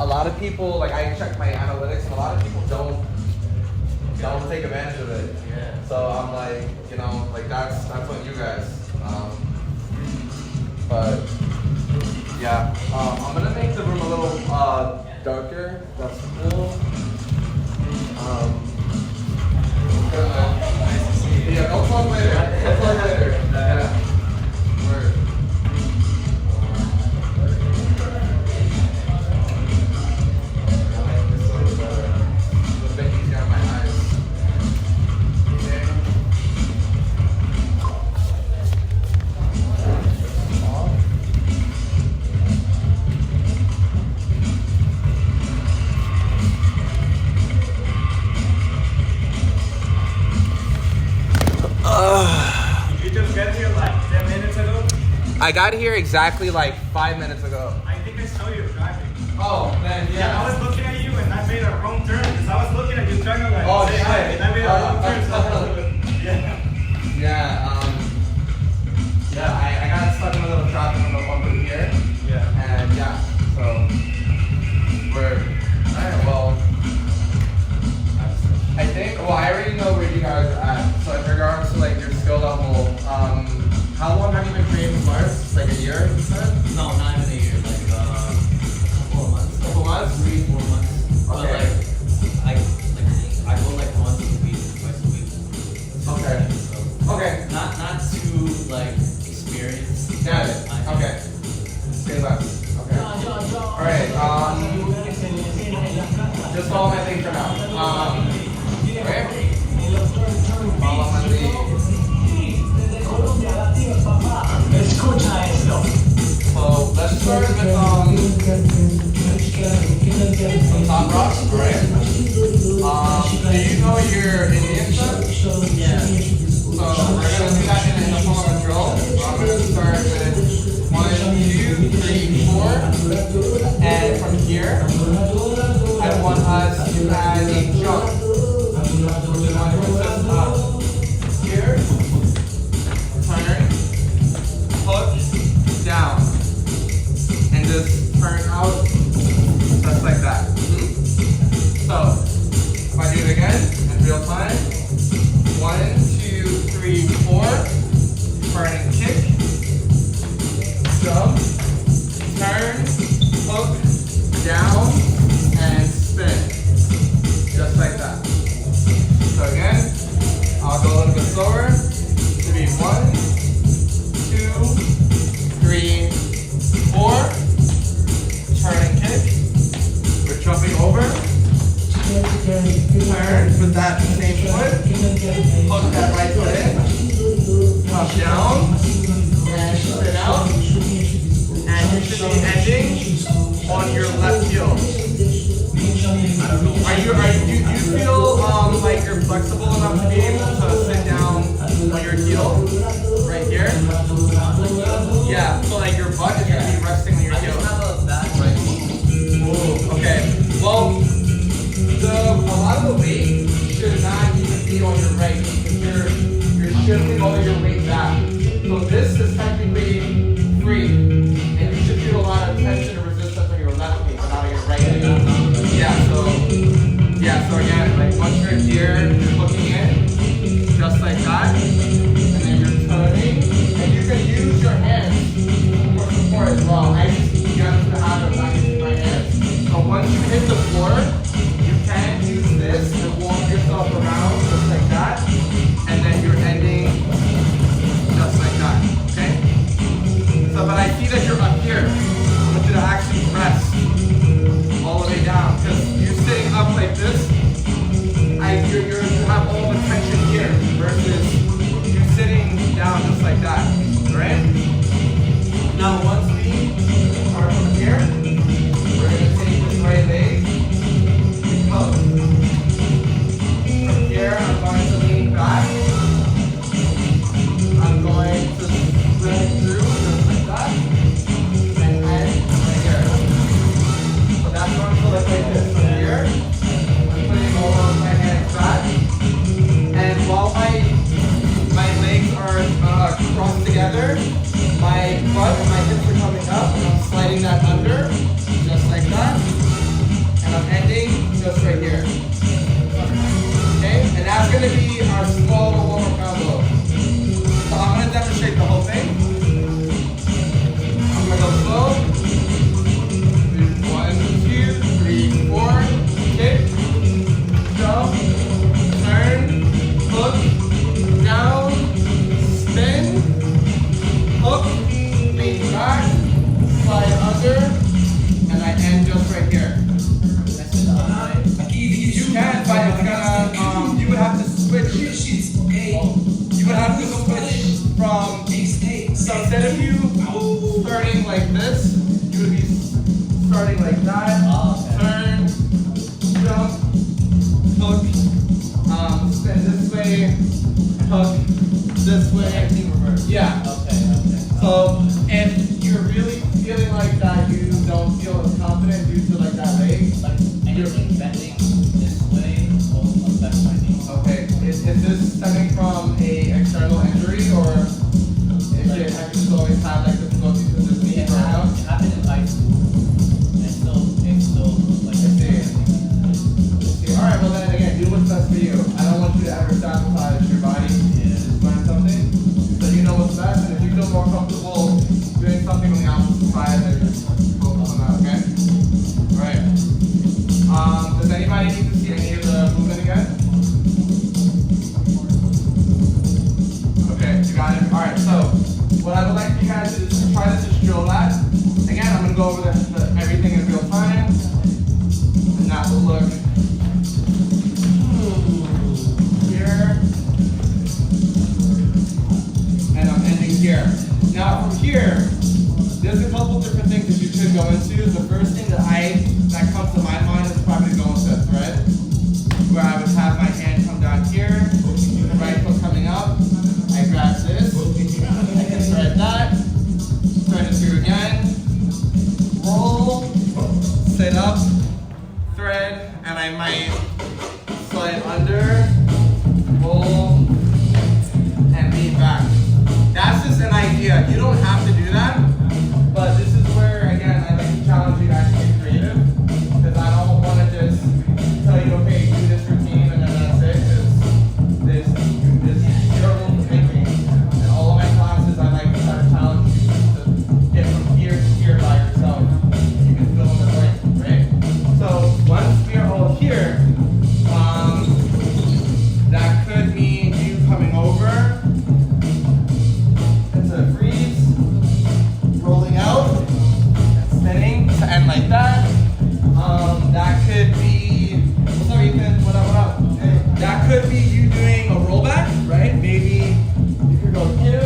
a lot of people, like I check my analytics, and a lot of people don't take advantage of it. Yeah. So I'm like, you know, like that's on you guys. But yeah, I'm gonna make the room a little darker. That's cool. Yeah, I'll talk later. I'll talk later. Yeah. Word. I got here exactly like 5 minutes ago. I think I saw you driving. Oh, man, yeah. I was looking at you and I made a wrong turn because I was looking at you driving like, oh, shit. And I made a wrong turn. I got stuck in a little traffic on the bumper here. Yeah. And yeah, so we're, alright, well, I think, well, I already know where you guys are at. So in regards to like your skill level, how long have you been creating Mars? Like a year, you said? No, not even a year. Like a couple of months. Couple months? 3-4 months. Okay. But like I go like once a week, twice a week. Okay. So Okay. not too like experienced. Got it. Okay. Say less. Okay. Alright, just follow my thing for now. Okay. Follow my lead. So let's start with some top rocks, right? Do you know your Indian stuff? Yeah. So we're gonna do that in the form of a drill. So I'm gonna start with 1, 2, 3, 4, and from here, I want us to add a jump, which is going to consist of here, turn, hook, down, and just turn out, just like that. So, if I do it again, in real time, 1, 2, 3, 4, turn and kick, jump, turn, hook, down, and spin, just like that. So again, I'll go a little bit slower, to be 1, 2, 3, 4, turn and kick, we're jumping over, turn with that same foot, hook that right foot in, come down, and spin out, and you should be ending on your left heel. Do you feel like you're flexible enough to be able to sit down on your heel right here? Yeah, so like your butt is going to be resting on your heel. Okay, well, a lot of the weight should not even be on your right because you're shifting all your weight back. So this is technically free, and you should feel a lot of tension and resistance on your left knee, but not on your right knee. So again, like once you're here, you're looking in, just like that, and then you're turning, and you can use your hands for support as well. I just get to have it, not using my hands. So once you hit the floor, you can use this to walk yourself around, just like that, and then you're ending just like that, okay? So, but I see that you're up here. I want you to actually rest all the way down, because you're sitting up like this, you have all the tension here, versus just right here. You can, but it's gonna, you would have to switch. You would have to switch from, so instead of you starting like this, you would be starting like that, turn, jump, hook, spin this way, hook, this way. Yeah. So if you're really feeling like that, you don't feel as confident due to like that leg. Like anything bending this way will affect my knee. Okay. Is this stemming from a external injury or have you just always had like difficulties with this knee It growing up? happened in high school. It's still like See. All right. Well then again, do what's best for you. I don't want you to ever sabotage your body. Just learn something so you know what's best, and if you feel more comfortable doing something on the opposite side, then just focus on that. Okay. All right. Does anybody need to see any of the movement again? Okay, you got it. All right. So what I would like you guys to do is to try to just drill that. Again, I'm gonna go over everything in real time, and that will look here, and I'm ending here. Now from here, there's a couple different things that you could go into. The first thing that comes to my mind is probably to go into a thread, where I would have my hand come down here, the right foot coming up. I grab this, I can thread that, thread it through again, roll, sit up, thread, and I might slide under, roll, and lean back. That's just an idea. You don't have to do that, but this is where, again, I like to challenge you guys to get creative, because I don't want to just tell you, okay, do this routine, and then that's it, because there's zero room for thinking. In all of my classes, I like to try to challenge you to get from here to here by yourself. You can fill in the blank, right? So once we are all here, that could mean you coming over into a freeze, rolling out, spinning to end like that. That could be, what's up Ethan? What up? Hey. That could be you doing a rollback, right? Maybe you could go here,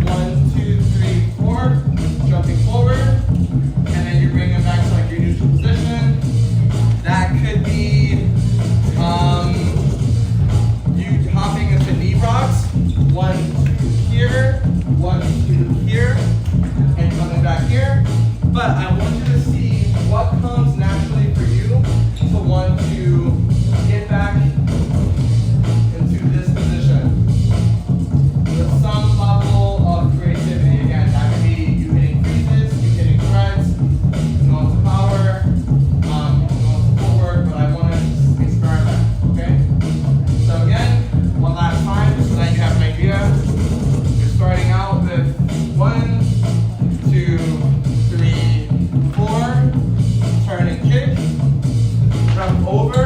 1, 2, 3, 4, jumping forward, and then you bring it back to like your neutral position. That could be you hopping into knee rocks, 1, 2 here, 1, 2 here, and coming back here. But I want you to see what comes naturally for you to want to get back into this position with some level of creativity. Again, that could be you hitting freezes, you hitting threads, you go into power, you go into footwork, but I want to experiment, okay? So again, one last time, just so that you have an idea. You're starting out with 1, 2, 3, 4, turn and kick, jump over,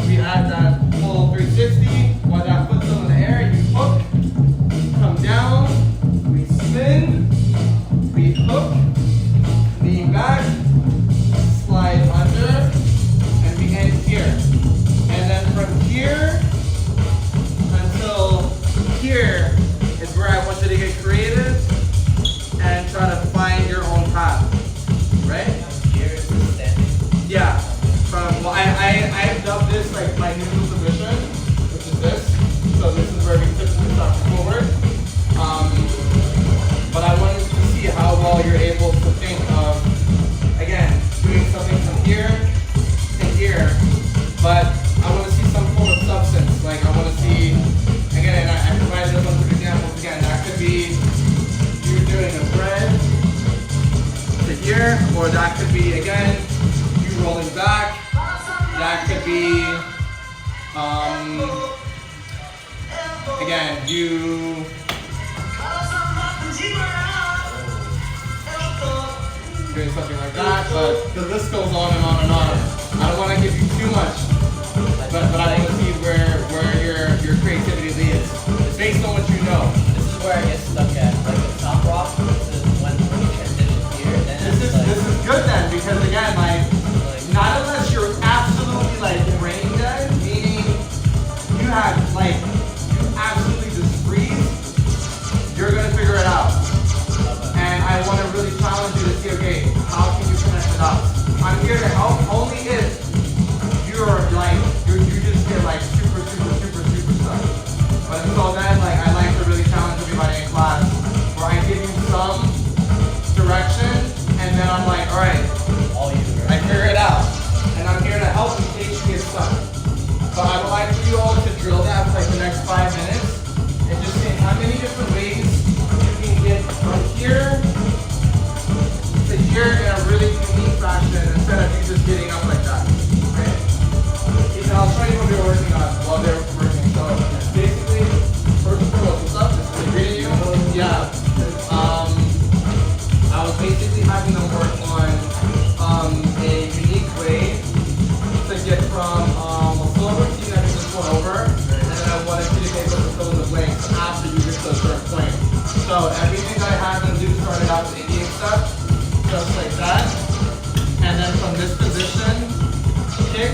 we add that full 360, while that foot's still in the air, you hook, come down, we spin, we hook, lean back, slide under, and we end here. And then from here until here is where I want you to get creative and try to find your own path, right? Here is standing. Yeah. Well, I've dubbed this like my neutral position, which is this. So this is where we tip the stuff forward. But I wanted to see how well you're able to think of, again, doing something from here to here. But I want to see some form of substance. Like I want to see, again, and I provided a bunch of examples. Again, that could be you doing a thread to here, or that could be, again, you rolling back. That could be, again, you doing something like that, but the list goes on and on and on. I don't want to give you too much, but I want to see where your creativity leads. It's based on what you know. This is where I get stuck at. Like the top rock, this is when you transition here, then This is good then, because I'm here to help only if you're like, you just get like super stuck. But until then, like I like to really challenge everybody in class where I give you some direction and then I'm like, all right, I figure it out. And I'm here to help in case you get stuck. So I would like for you all to drill that for like the next 5 minutes and just see how many different ways you can get from here to here in a really unique fashion instead of you just getting up like that. Okay? And I'll show you what we were working on while they were working. So basically, first and foremost, what's up? This is reading you. Yeah. I was basically having them work on a unique way to get from a full routine that we just went over, and then I wanted you to be able to fill in the blanks after you get to a certain point. So everything that I had them do started out with Indian stuff, just like that, and then from this position, kick,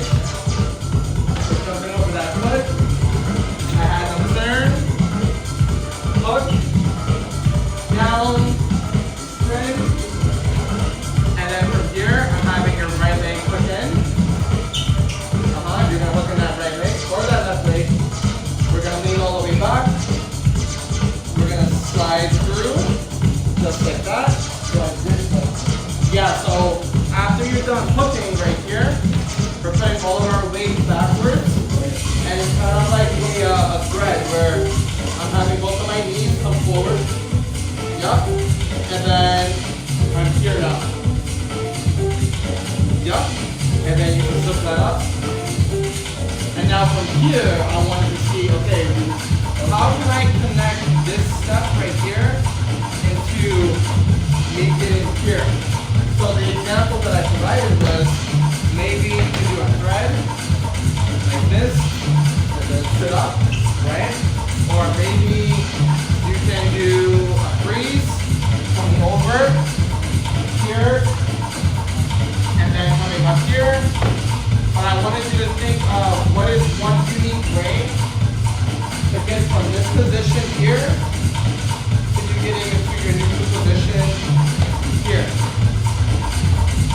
so jumping over that foot, I had them turn, hook, down, spin, and then from here, I'm having your right leg hook in. You're gonna hook in that right leg or that left leg. We're gonna lean all the way back. We're gonna slide through, just like that. Yeah, so after you're done hooking right here, we're putting all of our weight backwards. And it's kind of like a thread where I'm having both of my knees come forward. Yup. And then I'm here now. Yup. And then you can flip that up. And now from here, I wanted to see, okay, how can I connect this step right here into me getting here? So the example that I provided was maybe you can do a thread like this, and then sit up, right? Or maybe you can do a freeze, coming over here, and then coming up here. But I wanted you to think of what is one unique way to get from this position here to you getting into your neutral position here.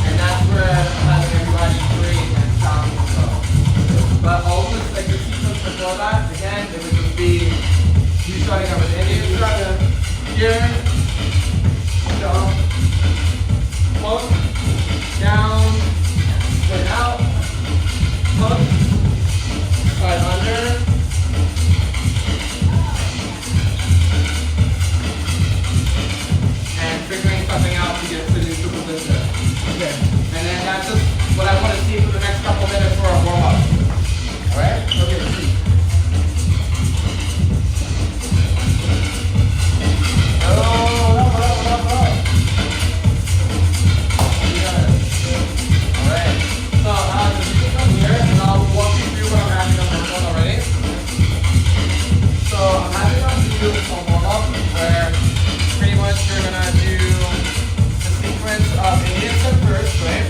And that's where I'm having everybody breathe and challenge themselves. But always like the sequence before that, again, it would just be you starting out with Indian step here, jump, hook, down, spin out, hook, slide under, and figuring something out to get to neutral position. Okay. And then that's just what I want to see for the next couple minutes for our warm-up. Alright? Okay, let's see. Alright. So, just come here and I'll walk you through what I'm having on this one already. So, I'm having on do a warm-up where pretty much you're going to do the sequence of Indian step first, right?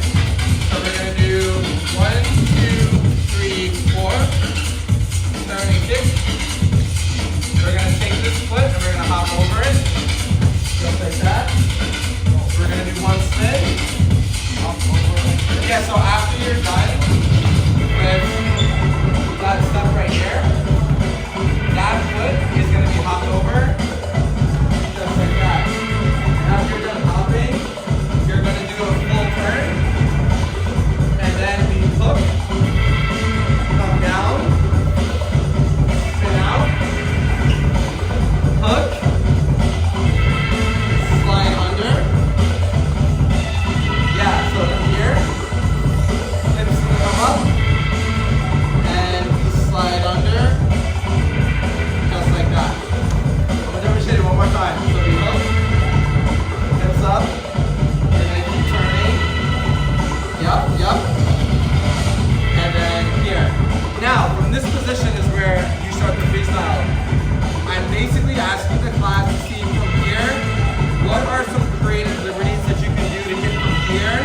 So we're going to do 1, 2, 3, 4. Turning kick. We're going to take this foot and we're going to hop over it. Just like that. We're going to do one spin. Yeah, so after you're done with that stuff right here, that foot is going to be hopped over. Just like that. And after you're done hopping, you're going to do a full turn. And then we hook, come down, spin out, hook, slide under. Yeah, so from here, hips come up, and we slide under, just like that. I'm gonna demonstrate it one more time. So we hook, hips up, and then keep turning. Yup. And then here. Now, from this position is where you start the freestyle. I'm basically asking the class to see from here, what are some creative liberties that you can do to get from here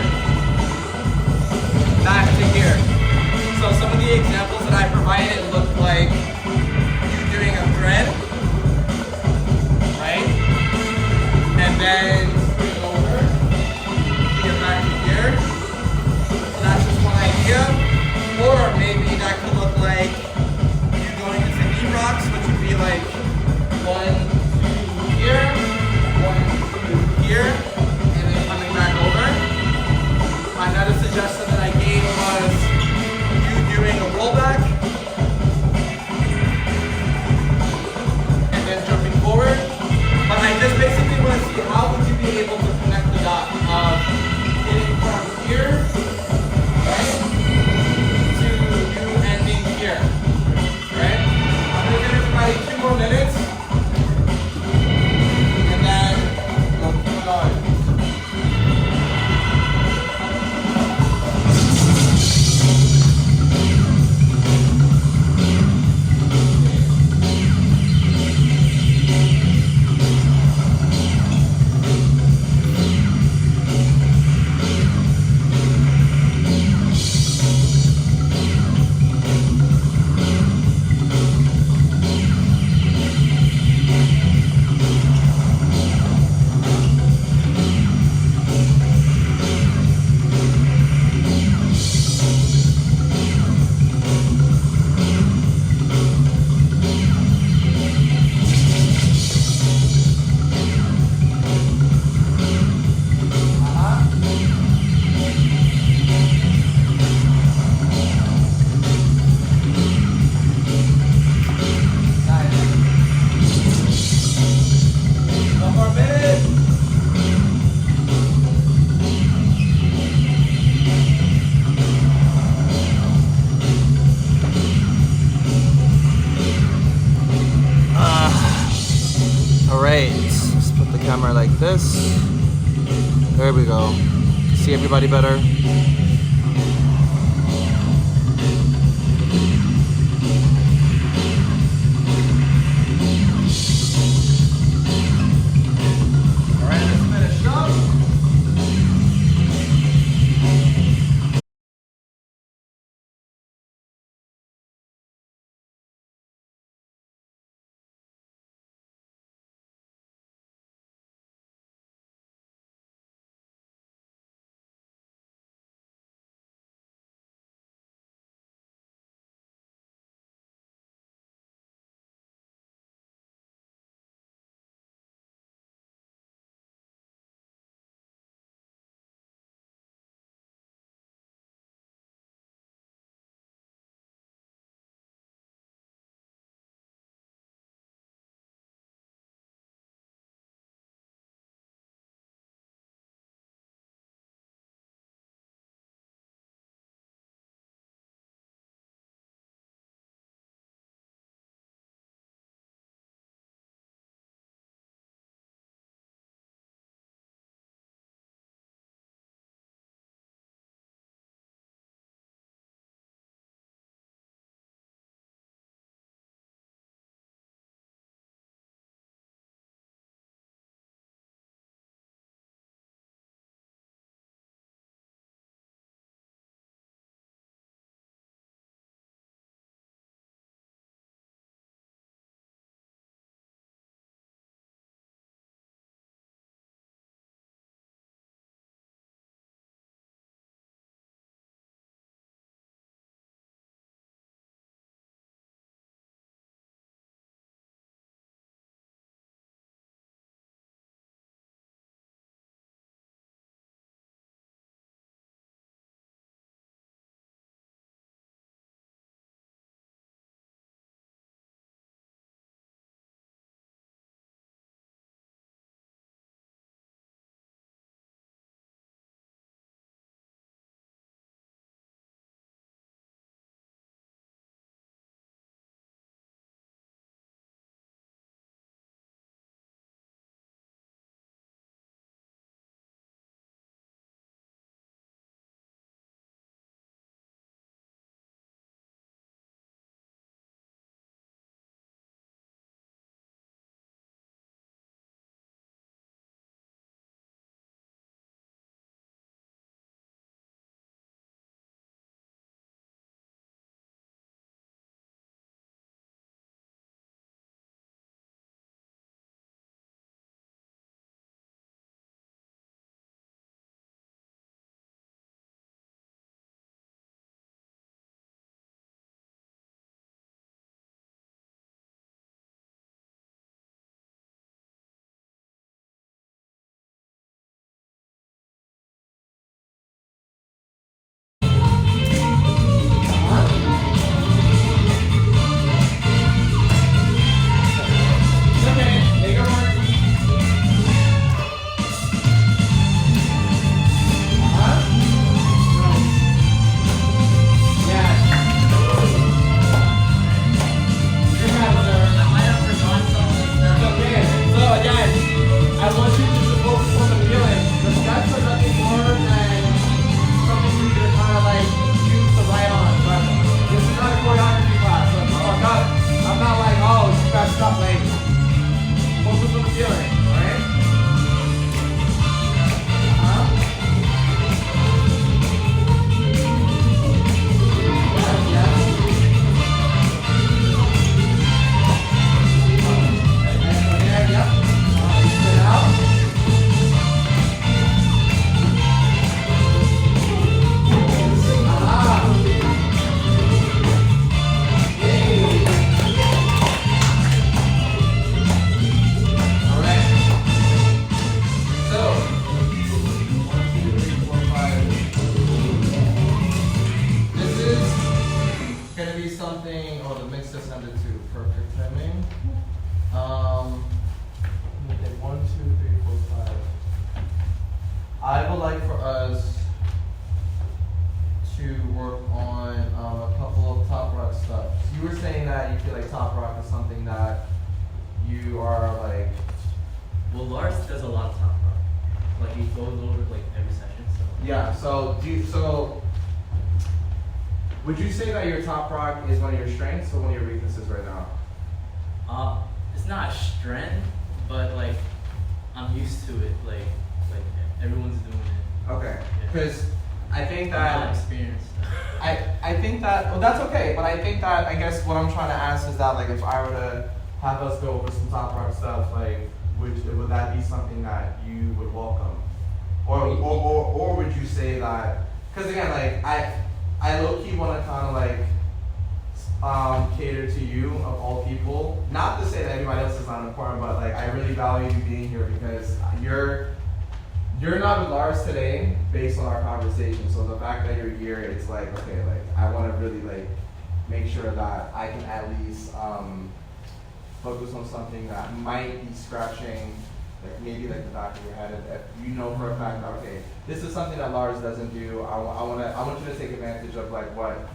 back to here. So some of the examples that I provided look like you doing a thread, right? And then swing over to get back to here. this. There we go. See everybody better. Alright, let's finish up. I would like for us to work on a couple of top rock stuff. So you were saying that you feel like top rock is something that you are like. Well, Lars does a lot of top rock. So would you say that your top rock is one of your strengths or one of your weaknesses right now? It's not a strength, but like I'm used to it. Like everyone's doing it. Okay. Yeah. Because I think I'm that not experienced. I think that, well, that's okay, but I think that, I guess what I'm trying to ask is that, like, if I were to have us go over some top rock stuff, like, would that be something that you would welcome? Or would you say that, because again, like, I low-key want to kind of, like, cater to you, of all people. Not to say that everybody else is not important, but, like, I really value you being here because you're not with Lars today based on our conversation. So the fact that you're here, it's like, okay, like I want to really like make sure that I can at least focus on something that might be scratching, like maybe like the back of your head. If you know for a fact that, okay, this is something that Lars doesn't do. I want you to take advantage of like what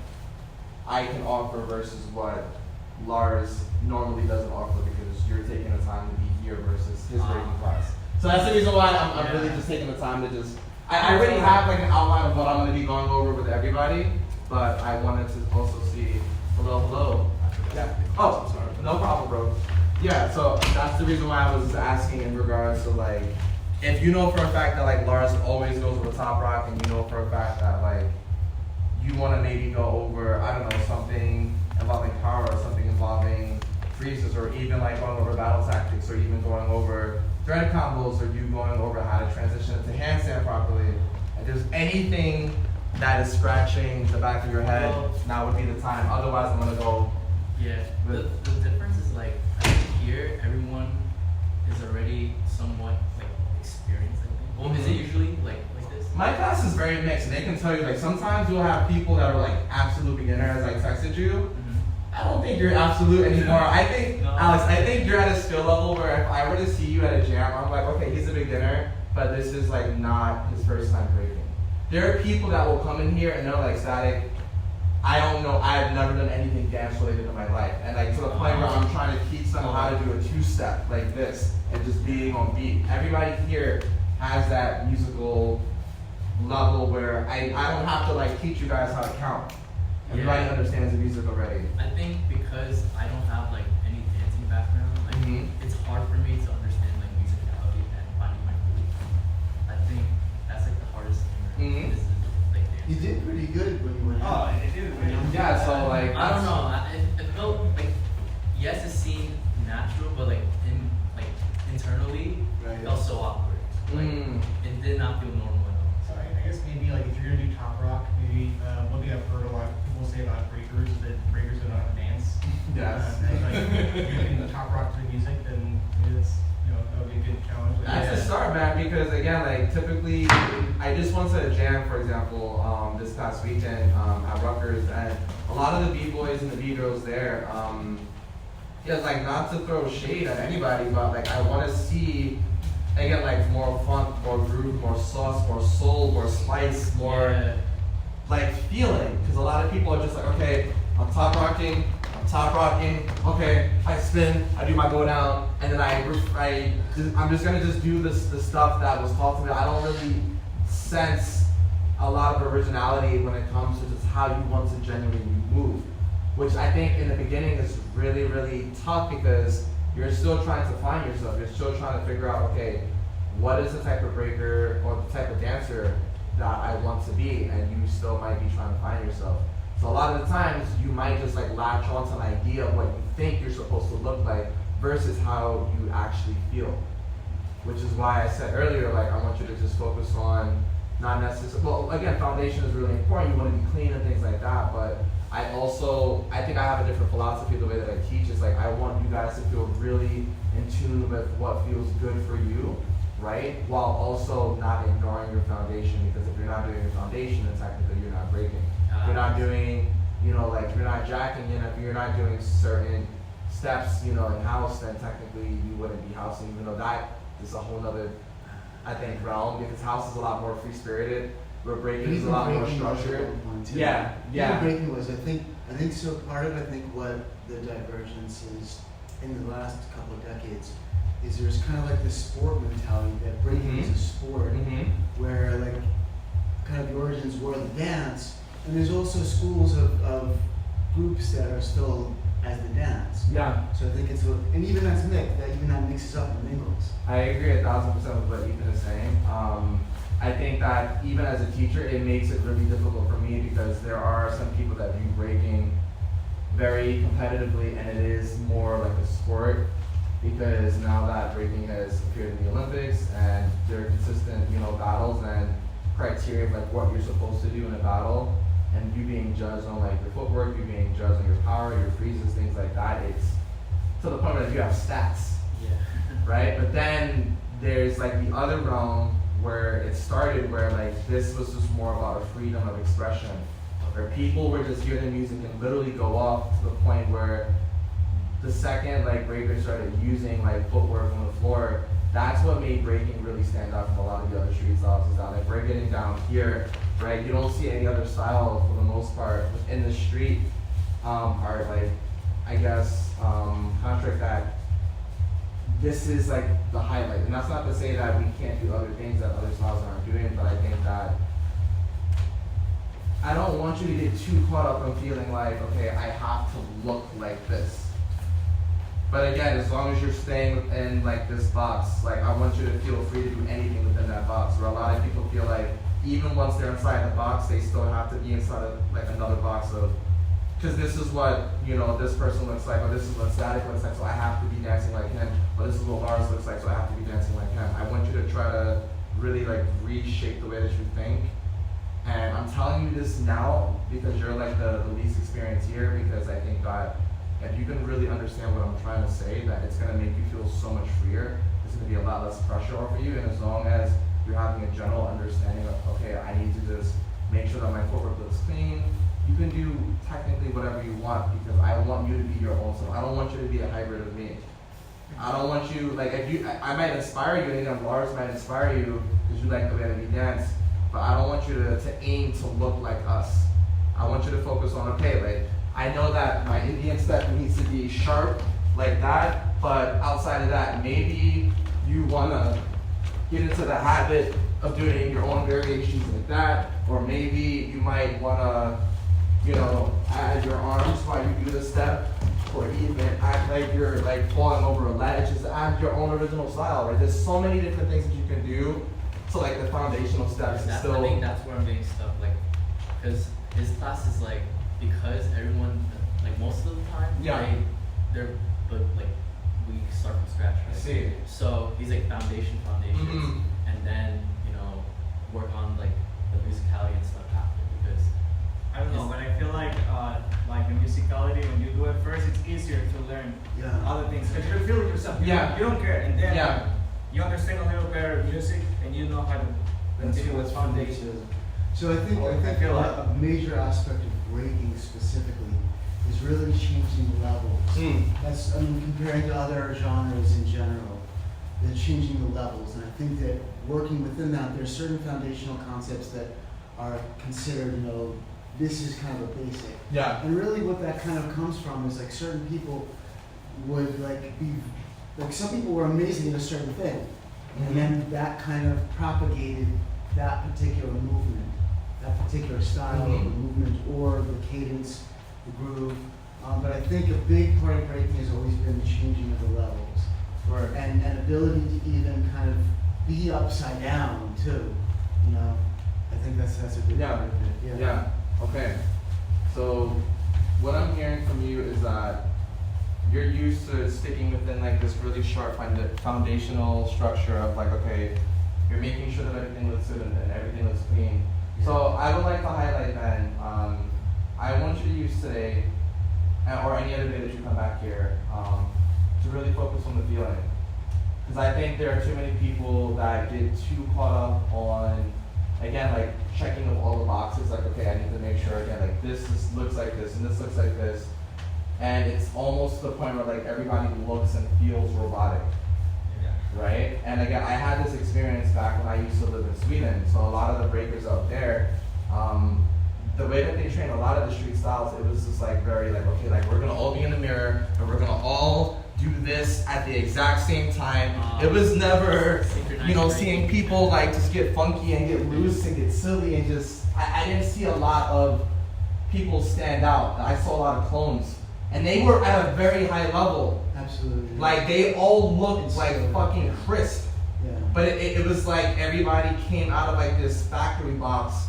I can offer versus what Lars normally doesn't offer because you're taking the time to be here versus his breaking class. So that's the reason why I'm really just taking the time to just, I already have like an outline of what I'm going to be going over with everybody, but I wanted to also see, hello. Yeah. Oh, sorry. No problem, bro. Yeah, so that's the reason why I was asking in regards to like, if you know for a fact that like Lars always goes with the top rock and you know for a fact that like, you want to maybe go over, I don't know, something involving power or something involving freezes or even like going over battle tactics or even going over thread combos or you going over how to transition into handstand properly. If there's anything that is scratching the back of your head, now would be the time. Otherwise, I'm going to go. Yeah, the difference is like, I think here, everyone is already somewhat like experienced, I think. Well, is it usually like this? My class is very mixed. They can tell you, like, sometimes you'll have people that are like absolute beginners, as I texted you. I don't think you're absolute anymore. I think, Alex, I think you're at a skill level where if I were to see you at a jam, I'm like, okay, he's a beginner, but this is like not his first time breaking. There are people that will come in here and they're like, Static, I don't know, I've never done anything dance related in my life. And like to the point where I'm trying to teach them how to do a two-step like this and just being on beat. Everybody here has that musical level where I don't have to like teach you guys how to count. Everybody understands the music already. I think because I don't have like any dancing background, like it's hard for me to understand like musicality and finding my groove. I think that's like the hardest thing. This is like dance. You did pretty good when you went out. Oh, it did. Yeah, so like I don't know. It felt like yes, it seemed natural, but like internally, Right. it felt so awkward. Like it did not feel normal at all. So I guess maybe like if you're gonna do top rock, maybe one thing I've heard a lot of people say about breakers is that breakers don't know how to dance. Yes. And like if you can top rock to the music, then maybe that's that would be a good challenge. That's a start, man, because again, like typically, I just went to a jam, for example, this past weekend at Rutgers, and a lot of the B-boys and the B-girls there, yeah, like not to throw shade at anybody, but like I want to see, again, like more funk, more groove, more sauce, more soul, more spice, more like feeling, because a lot of people are just like, okay, I'm top rocking, okay, I spin, I do my go down, and then I'm just gonna just do the stuff that was taught to me. I don't really sense a lot of originality when it comes to just how you want to genuinely move, which I think in the beginning is really, really tough because you're still trying to find yourself. You're still trying to figure out, okay, what is the type of breaker or the type of dancer that I want to be, and you still might be trying to find yourself. So a lot of the times you might just like latch on to an idea of what you think you're supposed to look like versus how you actually feel. Which is why I said earlier, like I want you to just focus on not necessarily, well again, foundation is really important, you want to be clean and things like that, but I think I have a different philosophy the way that I teach. Is like I want you guys to feel really in tune with what feels good for you, right? While also not ignoring your foundation, because if you're not doing your foundation, then technically you're not breaking. If you're not doing, like you're not jacking, if you're not doing certain steps, in house, then technically you wouldn't be housing, even though that is a whole nother, I think, realm, because house is a lot more free-spirited, where breaking is a lot more structured. Yeah. Breaking was, I think so. Part of what the divergence is in the last couple of decades is there's kind of like this sport mentality that breaking is a sport, where like kind of the origins were the dance, and there's also schools of groups that are still as the dance. Yeah. So I think and even that mixes up and mingles. I agree 1,000% with what Ethan is saying. I think that even as a teacher, it makes it really difficult for me because there are some people that view breaking very competitively, and it is more like a sport because now that breaking has appeared in the Olympics and there are consistent, battles and criteria of like what you're supposed to do in a battle, and you being judged on like your footwork, you being judged on your power, your freezes, things like that. It's to the point where you have stats, right? But then there's like the other realm where it started, where like this was just more about a freedom of expression, where people were just hearing the music and literally go off to the point where the second like breakers started using like footwork on the floor, that's what made breaking really stand out from a lot of the other street styles. Is that like we're getting down here, right? You don't see any other style for the most part in the street are like, I guess, contract that this is like the highlight. And that's not to say that we can't do other things that other styles aren't doing, but I think that I don't want you to get too caught up in feeling like, okay, I have to look like this. But again, as long as you're staying within like this box, like I want you to feel free to do anything within that box. Where a lot of people feel like even once they're inside the box, they still have to be inside of like another box of, because this is what, this person looks like, or this is what Static looks like, so I have to be dancing like him, or this is what Lars looks like, so I have to be dancing like him. I want you to try to really like reshape the way that you think. And I'm telling you this now because you're like the least experienced here, because I think that if you can really understand what I'm trying to say, that it's going to make you feel so much freer. It's going to be a lot less pressure over you. And as long as you're having a general understanding of, okay, I need to just make sure that my footwork looks clean, you can do technically whatever you want, because I want you to be your own self. I don't want you to be a hybrid of me. I don't want you, like, I might inspire you, and Lars might inspire you because you like the way that we dance, but I don't want you to aim to look like us. I want you to focus on, okay, like, I know that my Indian step needs to be sharp like that, but outside of that, maybe you want to get into the habit of doing your own variations like that, or maybe you might want to, add your arms while you do the step, or even act like you're like falling over a ledge. Just add your own original style, right? There's so many different things that you can do to like the foundational steps. I think that's where I'm getting stuck, like, because his class is like, because everyone, like most of the time, but like we start from scratch, right? I see. So he's like foundations, and then work on like the musicality and stuff after, because I don't know, but I feel like the musicality, when you do it first, it's easier to learn other things because you're feeling yourself. You don't care, and then you understand a little better music, and you know how to continue with foundation. So I think a major aspect of breaking specifically is really changing levels. That's, comparing to other genres in general, they're changing the levels. And I think that working within that, there's certain foundational concepts that are considered, this is kind of a basic. Yeah. And really what that kind of comes from is like certain people would some people were amazing at a certain thing. And then that kind of propagated that particular movement, that particular style of the movement, or the cadence, the groove. But I think a big part of breaking has always been the changing of the levels. Right. And an ability to even kind of be upside down too. I think that's a big part of it. Yeah. Okay. So what I'm hearing from you is that you're used to sticking within like this really sharp foundational structure of like, okay, you're making sure that everything looks good and everything looks clean. So I would like to highlight then, I want you to use today, or any other day that you come back here, to really focus on the feeling. Because I think there are too many people that get too caught up on, again, like checking of all the boxes, like, okay, I need to make sure, again, like looks like this, and this looks like this. And it's almost to the point where like everybody looks and feels robotic. Right? And again, I had this experience back when I used to live in Sweden. So a lot of the breakers out there, the way that they train a lot of the street styles, it was just like very like, okay, like we're gonna all be in the mirror and we're gonna all do this at the exact same time. It was never you know, seeing people like just get funky and get loose and get silly and just, I didn't see a lot of people stand out. I saw a lot of clones. And they were at a very high level. Absolutely. Like they all looked like fucking crisp. Yeah. But it was like everybody came out of like this factory box,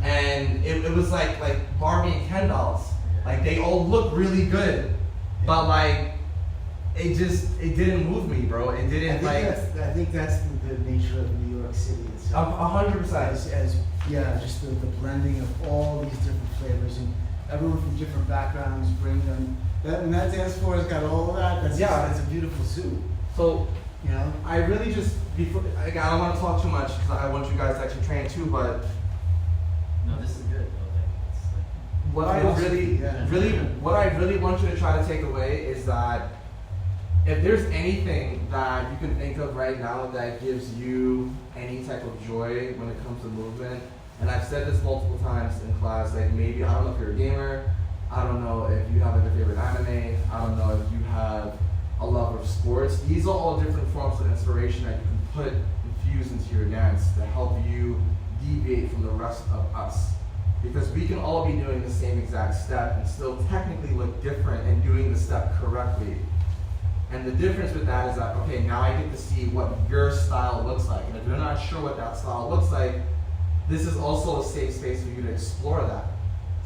and it was like Barbie and Ken dolls. Like they all looked really good, but like it didn't move me, bro. It didn't I think that's the nature of New York City itself. 100%. As just the blending of all these different flavors and everyone from different backgrounds bring them. And that dance floor has got all of that. That's a beautiful zoo. So, you know, I really just I don't want to talk too much because I want you guys to actually train too. But No, this is good though. Like it's like. what I really want you to try to take away is that if there's anything that you can think of right now that gives you any type of joy when it comes to movement, and I've said this multiple times in class, like maybe, I don't know if you're a gamer, I don't know if you have like a favorite anime, I don't know if you have a love of sports. These are all different forms of inspiration that you can infuse into your dance to help you deviate from the rest of us. Because we can all be doing the same exact step and still technically look different and doing the step correctly. And the difference with that is that, okay, now I get to see what your style looks like. And if you're not sure what that style looks like, this is also a safe space for you to explore that.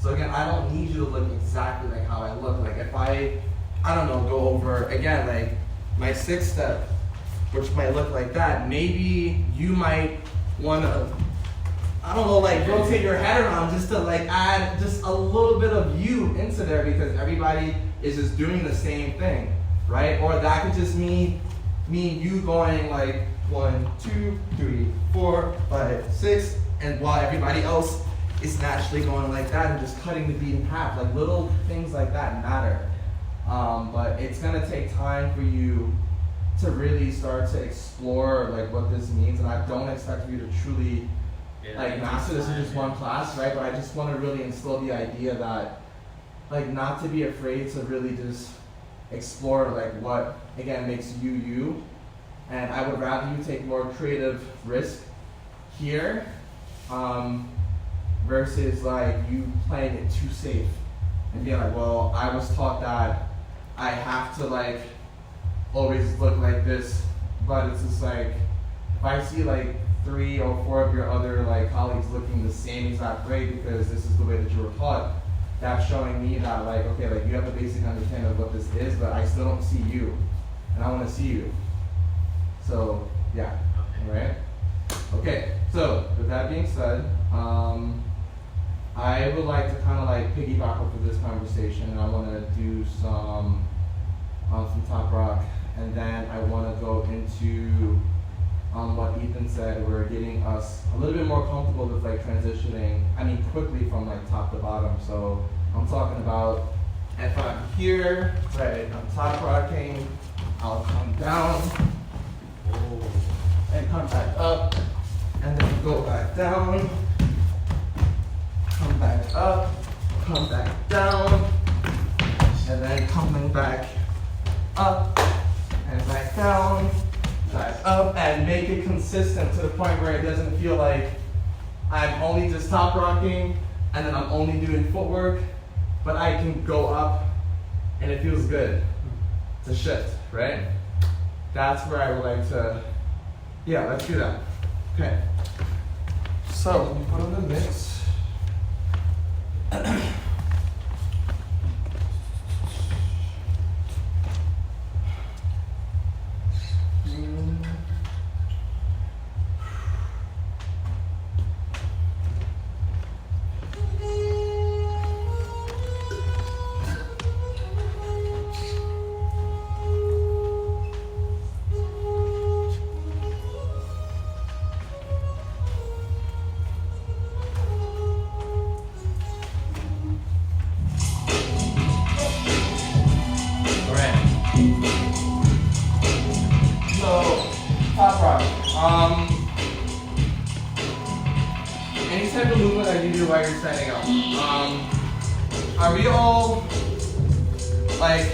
So again, I don't need you to look exactly like how I look. Like if I don't know, go over, again, like my 6 step, which might look like that, maybe you might want to, I don't know, like rotate your head around just to like add just a little bit of you into there because everybody is just doing the same thing, right? Or that could just mean you going like 1, 2, 3, 4, 5, 6, and while everybody else is naturally going like that and just cutting the beat in half. Like little things like that matter. But it's gonna take time for you to really start to explore like what this means, and I don't expect you to truly like master this in just one class, right? But I just want to really instill the idea that like not to be afraid to really just explore like what again makes you you, and I would rather you take more creative risk here versus like you playing it too safe and being like, well, I was taught that I have to like always look like this, but it's just like if I see like 3 or 4 of your other like colleagues looking the same exact way because this is the way that you were taught, that's showing me that like, okay, like you have a basic understanding of what this is, but I still don't see you, and I want to see you. So yeah, right? Okay, so with that being said, I would like to kind of like piggyback off of this conversation, and I want to do some top rock, and then I want to go into what Ethan said. We're getting us a little bit more comfortable with like transitioning, I mean quickly from like top to bottom. So I'm talking about if I'm here, right, I'm top rocking, I'll come down and come back up, and then go back down, come back up, come back down, and then coming back up and back down, back up, and make it consistent to the point where it doesn't feel like I'm only just top rocking and then I'm only doing footwork, but I can go up and it feels good to shift, right? That's where I would like to, yeah, let's do that. Okay. So, let me put on the mix. Any type of movement that you do while you're standing up. Are we all like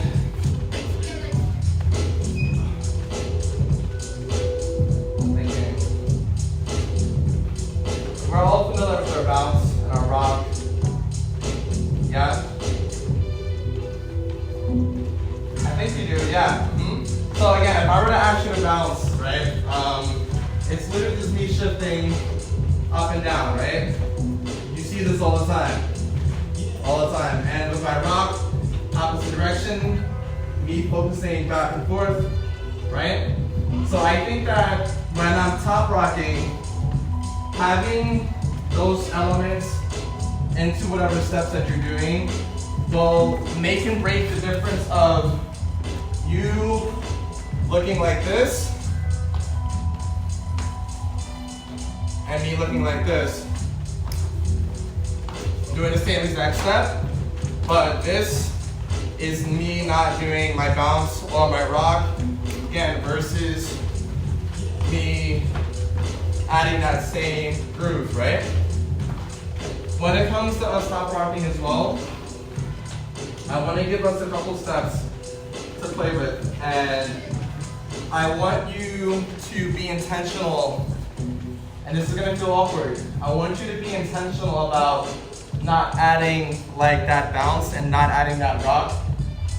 thinking? bounce, right? It's literally just me shifting up and down, right? You see this all the time. All the time. And with my rock, opposite direction, me focusing back and forth, right? So I think that when I'm top rocking, having those elements into whatever steps that you're doing will make and break the difference of you looking like this and me looking like this. Doing the same exact step, but this is me not doing my bounce or my rock, again, versus me adding that same groove, right? When it comes to us top rocking as well, I want to give us a couple steps to play with, and I want you to be intentional, and this is going to feel awkward. I want you to be intentional about not adding like that bounce and not adding that rock,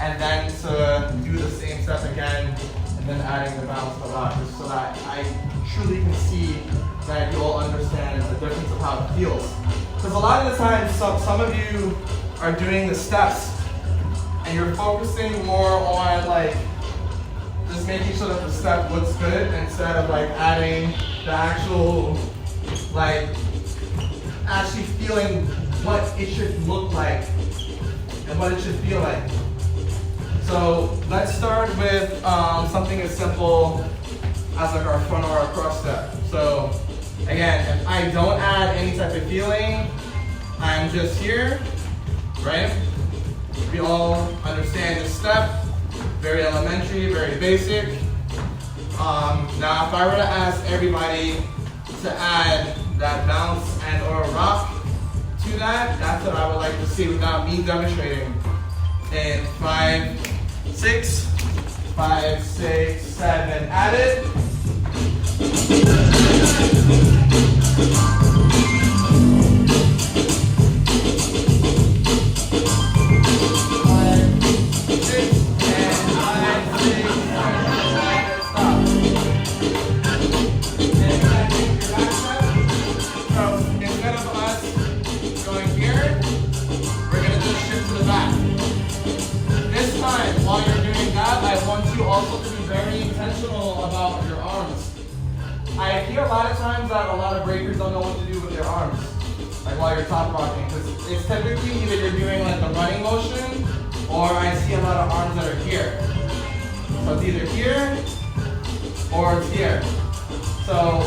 and then to do the same step again, and then adding the bounce, the rock, just so that I truly can see that you all understand the difference of how it feels. Because a lot of the times, some of you are doing the steps, and you're focusing more on like just making sure that the step looks good instead of like adding the actual, like actually feeling what it should look like and what it should feel like. So let's start with something as simple as like our front or our cross step. So again, if I don't add any type of feeling, I'm just here, right? We all understand this step, very elementary, very basic. Now if I were to ask everybody to add that bounce and or rock to that, that's what I would like to see without me demonstrating. In 5, 6, 5, 6, 7, add it. 5, 6, and 5, 6, 7, stop. And I think your back step. So instead of us going here, we're going to just shift to the back. This time, while you're doing that, I want you also to be very intentional about your arms. I hear a lot of times that a lot of breakers don't know what to do with their arms, like while you're top rocking, because it's typically either you're doing like the running motion, or I see a lot of arms that are here. So it's either here, or it's here. So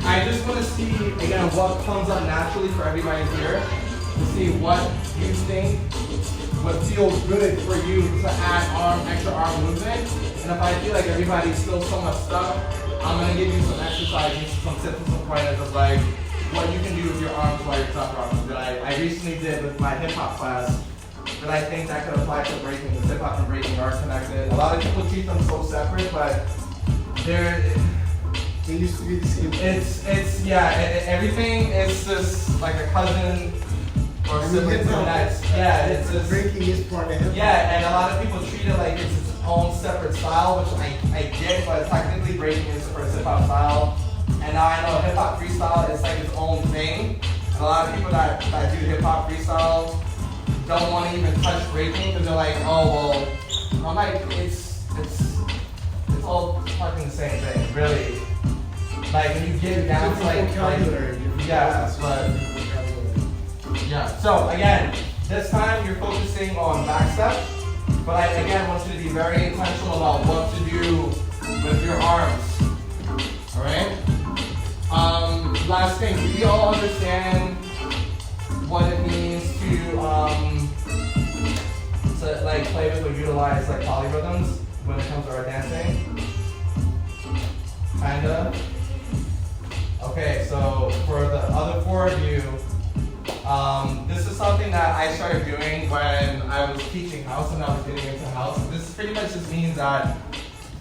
I just want to see, again, what comes up naturally for everybody here, to see what you think would feel good for you to add extra arm movement. And if I feel like everybody's still somewhat stuck, I'm going to give you some exercises, some tips and some pointers of like what you can do with your arms while you're top rocking that I recently did with my hip hop class that I think that could apply to breaking, because hip hop and breaking are connected. A lot of people treat them so separate, but they used to be the same. Everything is just like a cousin or sibling to the next. Yeah, it's just breaking is part of hip hop. Yeah, and a lot of people treat it like it's its own separate style, which I get, but technically breaking is the first hip hop style. And now I know hip hop freestyle is like its own thing. And a lot of people that do hip hop freestyle don't want to even touch breaking because they're like, oh well, I'm like, it's all fucking the same thing, really. Like when you get down to like yeah, but yeah. So again, this time you're focusing on back step, but I again want you to be very intentional about what to do with your arms. All right. Last thing, do we all understand what it means to like play with or utilize like polyrhythms when it comes to our dancing? Kinda. Okay, so for the other four of you, this is something that I started doing when I was teaching house and I was getting into house. This pretty much just means that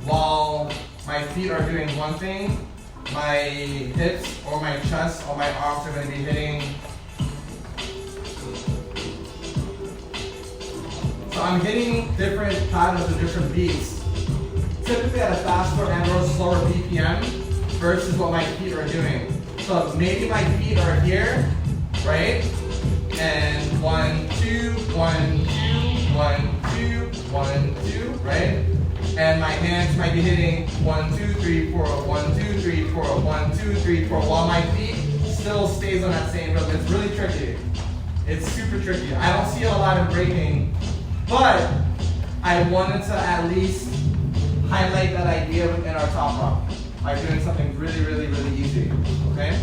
while my feet are doing one thing, my hips or my chest or my arms are going to be hitting. So I'm hitting different patterns and different beats typically at a faster and or slower BPM versus what my feet are doing. So maybe my feet are here, right? And 1, 2, 1, 2, 1, 2, 1, 2, right? And my hands might be hitting 1, 2, 3, 4, 1, 2, 3, 4, 1, 2, 3, 4, while my feet still stays on that same rhythm. It's really tricky. It's super tricky. I don't see a lot of breaking, but I wanted to at least highlight that idea within our top rock by doing something really, really, really easy, okay?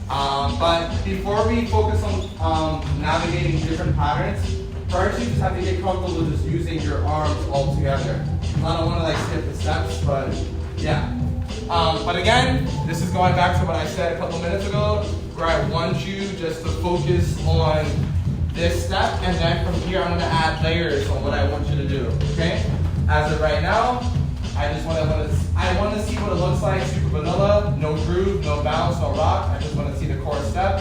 But before we focus on navigating different patterns, first you just have to get comfortable with just using your arms all together. I don't want to like skip the steps, but yeah. But again, this is going back to what I said a couple minutes ago, where I want you just to focus on this step, and then from here I'm going to add layers on what I want you to do, okay? As of right now, I want to see what it looks like, super vanilla, no groove, no bounce, no rock. I just want to see the chorus step.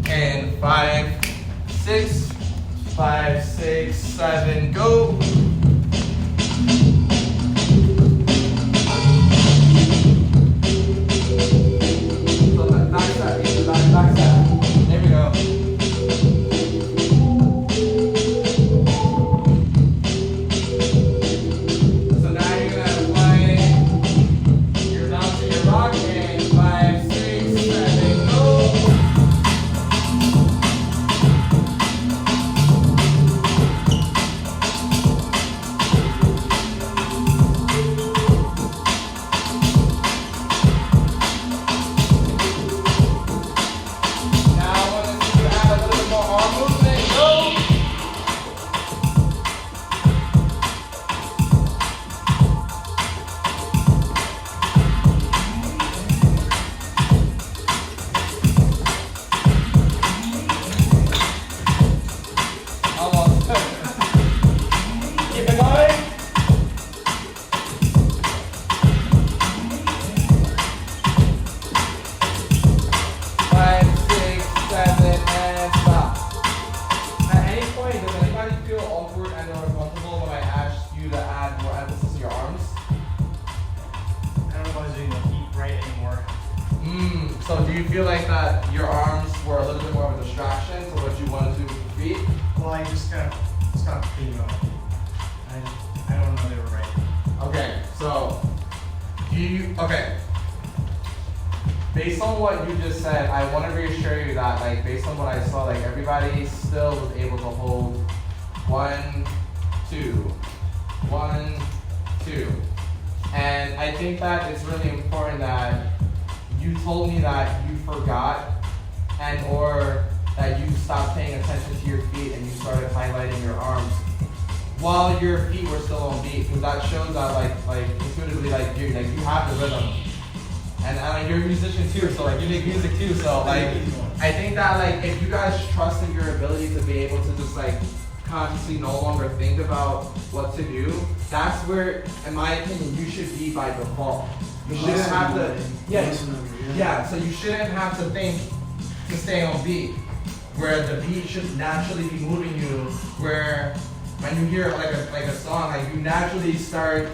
And 5, 6, 5, 6, 7, go. Back step. There we go. So now you're gonna apply your bounce to your rock and 5, 6, 7, go. So do you feel like that your arms were a little bit more of a distraction to what you wanted to do with your feet? Well, I just kind of stopped thinking about it. I don't know they were right. Okay, so based on what you just said, I want to reassure you that like based on what I saw, like everybody still was able to hold 1, 2, 1, 2. And I think that it's really important that you told me that you forgot and or that you stopped paying attention to your feet and you started highlighting your arms while your feet were still on beat, because that shows that like intuitively you have the rhythm. And you're a musician too, so like you make music too, so like I think that like if you guys trust in your ability to be able to just like consciously no longer think about what to do, that's where, in my opinion, you should be by default. You shouldn't have to, so you shouldn't have to think to stay on beat, where the beat should naturally be moving you, where when you hear like a song, like you naturally start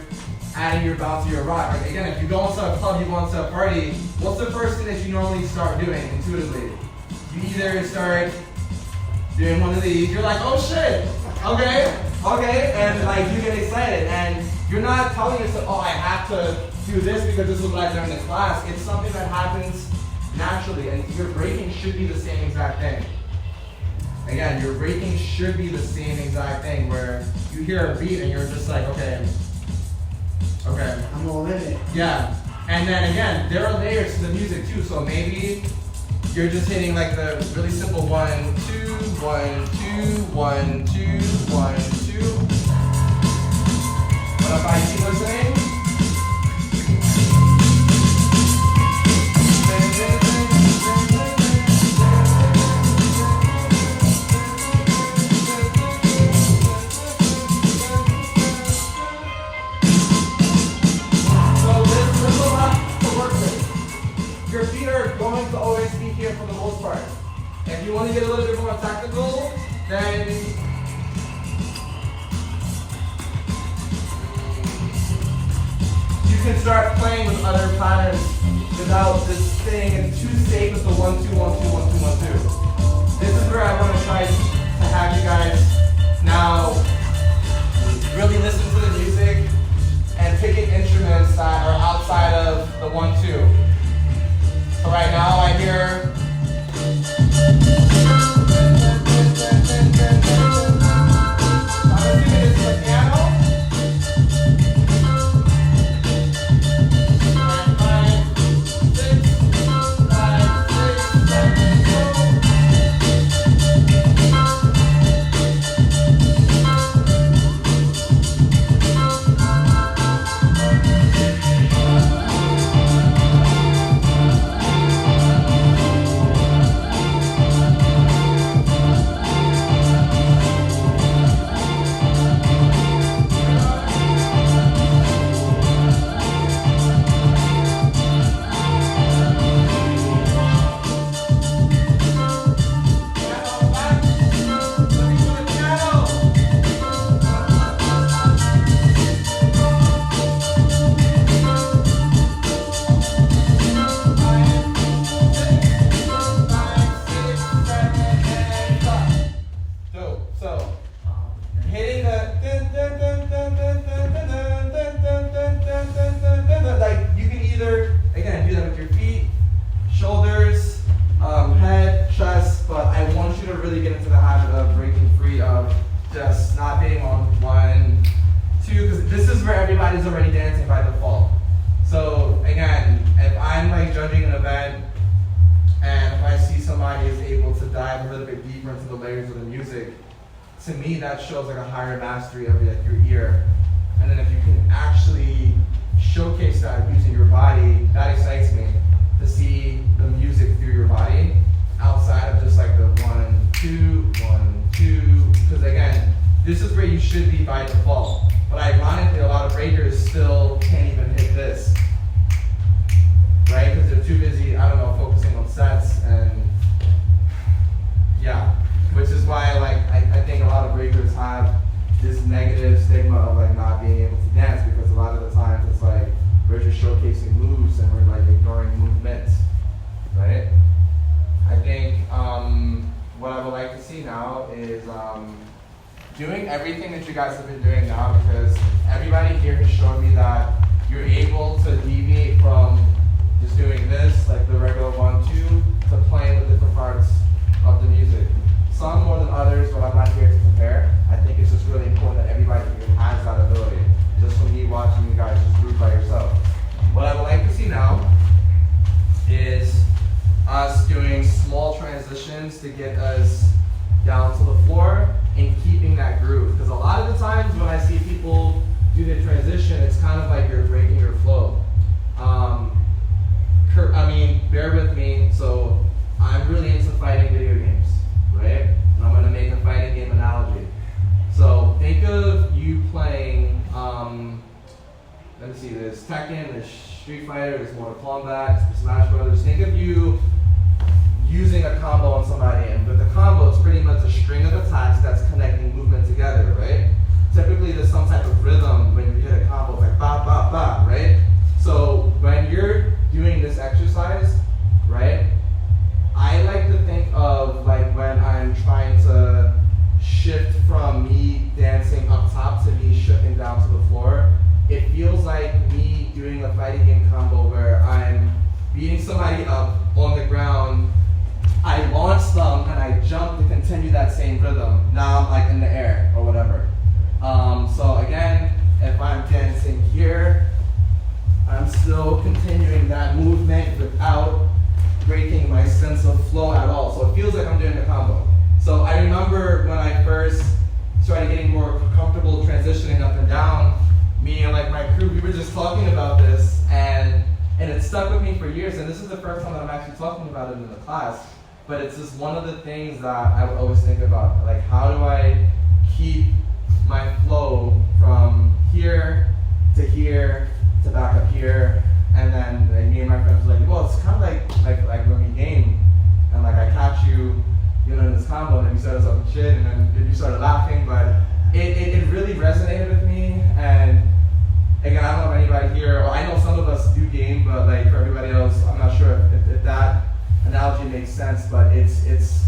adding your bounce to your rock. Like again, if you go into a club, you go into a party, what's the first thing that you normally start doing intuitively? You either start doing one of these, you're like, oh shit, okay, and like you get excited, and you're not telling yourself, oh, I have to do this because this is what I learned in class. It's something that happens naturally, and your breaking should be the same exact thing. Again, your breaking should be the same exact thing, where you hear a beat and you're just like, okay, I'm all in it. Yeah, and then again, there are layers to the music too, so maybe you're just hitting like the really simple 1, 2, 1, 2, 1, 2, 1, 2. What if I keep listening? Your feet are going to always be here for the most part. If you want to get a little bit more technical, then start playing with other patterns without this thing and too safe with the 1, 2, 1, 2, 1, 2, 1, 2. This is where I want to try to have you guys now really listen to the music and picking instruments that are outside of the 1, 2. So right now I hear I'm assuming this is a piano. To me, that shows like a higher mastery of your ear. And then if you can actually showcase that using your body, that excites me to see the music through your body outside of just like the 1, 2, 1, 2. Because again, this is where you should be by default. But ironically, a lot of breakers still can't even hit this, right? Because they're too busy, I don't know, focusing on sets and yeah. Which is why, like, I think a lot of breakers have this negative stigma of like not being able to dance, because a lot of the times it's like we're just showcasing moves and we're like ignoring movements, right? I think what I would like to see now is doing everything that you guys have been doing now, because everybody here has shown me that you're able to deviate from just doing this, like the regular 1, 2, to playing with different parts of the music. Some more than others, but I'm not here to compare. I think it's just really important that everybody here has that ability. Just from me watching you guys just group by yourself. What I would like to see now is us doing small transitions to get us down to the floor and keeping that groove. Because a lot of the times when I see people do the transition, it's kind of like you're breaking your flow. Bear with me. So I'm really into fighting video games. Right? And I'm going to make a fighting game analogy. So think of you playing, let me see, there's Tekken, there's Street Fighter, there's Mortal Kombat, there's Smash Brothers. Think of you using a combo on somebody, and with the combo, it's pretty much a string of attacks that's connecting movement together, right? Typically, there's some type of rhythm when you hit a combo, it's like ba, ba, ba, right? So when you're doing this exercise, right, I like to think of like when I'm trying to shift from me dancing up top to me shifting down to the floor. It feels like me doing a fighting game combo where I'm beating somebody up on the ground, I launch them and I jump to continue that same rhythm. Now I'm like in the air or whatever. So again, if I'm dancing here, I'm still continuing that movement without breaking my sense of flow at all. So it feels like I'm doing a combo. So I remember when I first started getting more comfortable transitioning up and down, me and like my crew, we were just talking about this, and it stuck with me for years. And this is the first time that I'm actually talking about it in the class. But it's just one of the things that I would always think about. Like, how do I keep my flow from here to back up here? And then like, me and my friends were like, well, it's kind of like when we game, and like I catch you, in this combo, and then you started talking shit, and then you started laughing. But it really resonated with me. And again, I don't know if anybody here, or I know some of makes sense, but it's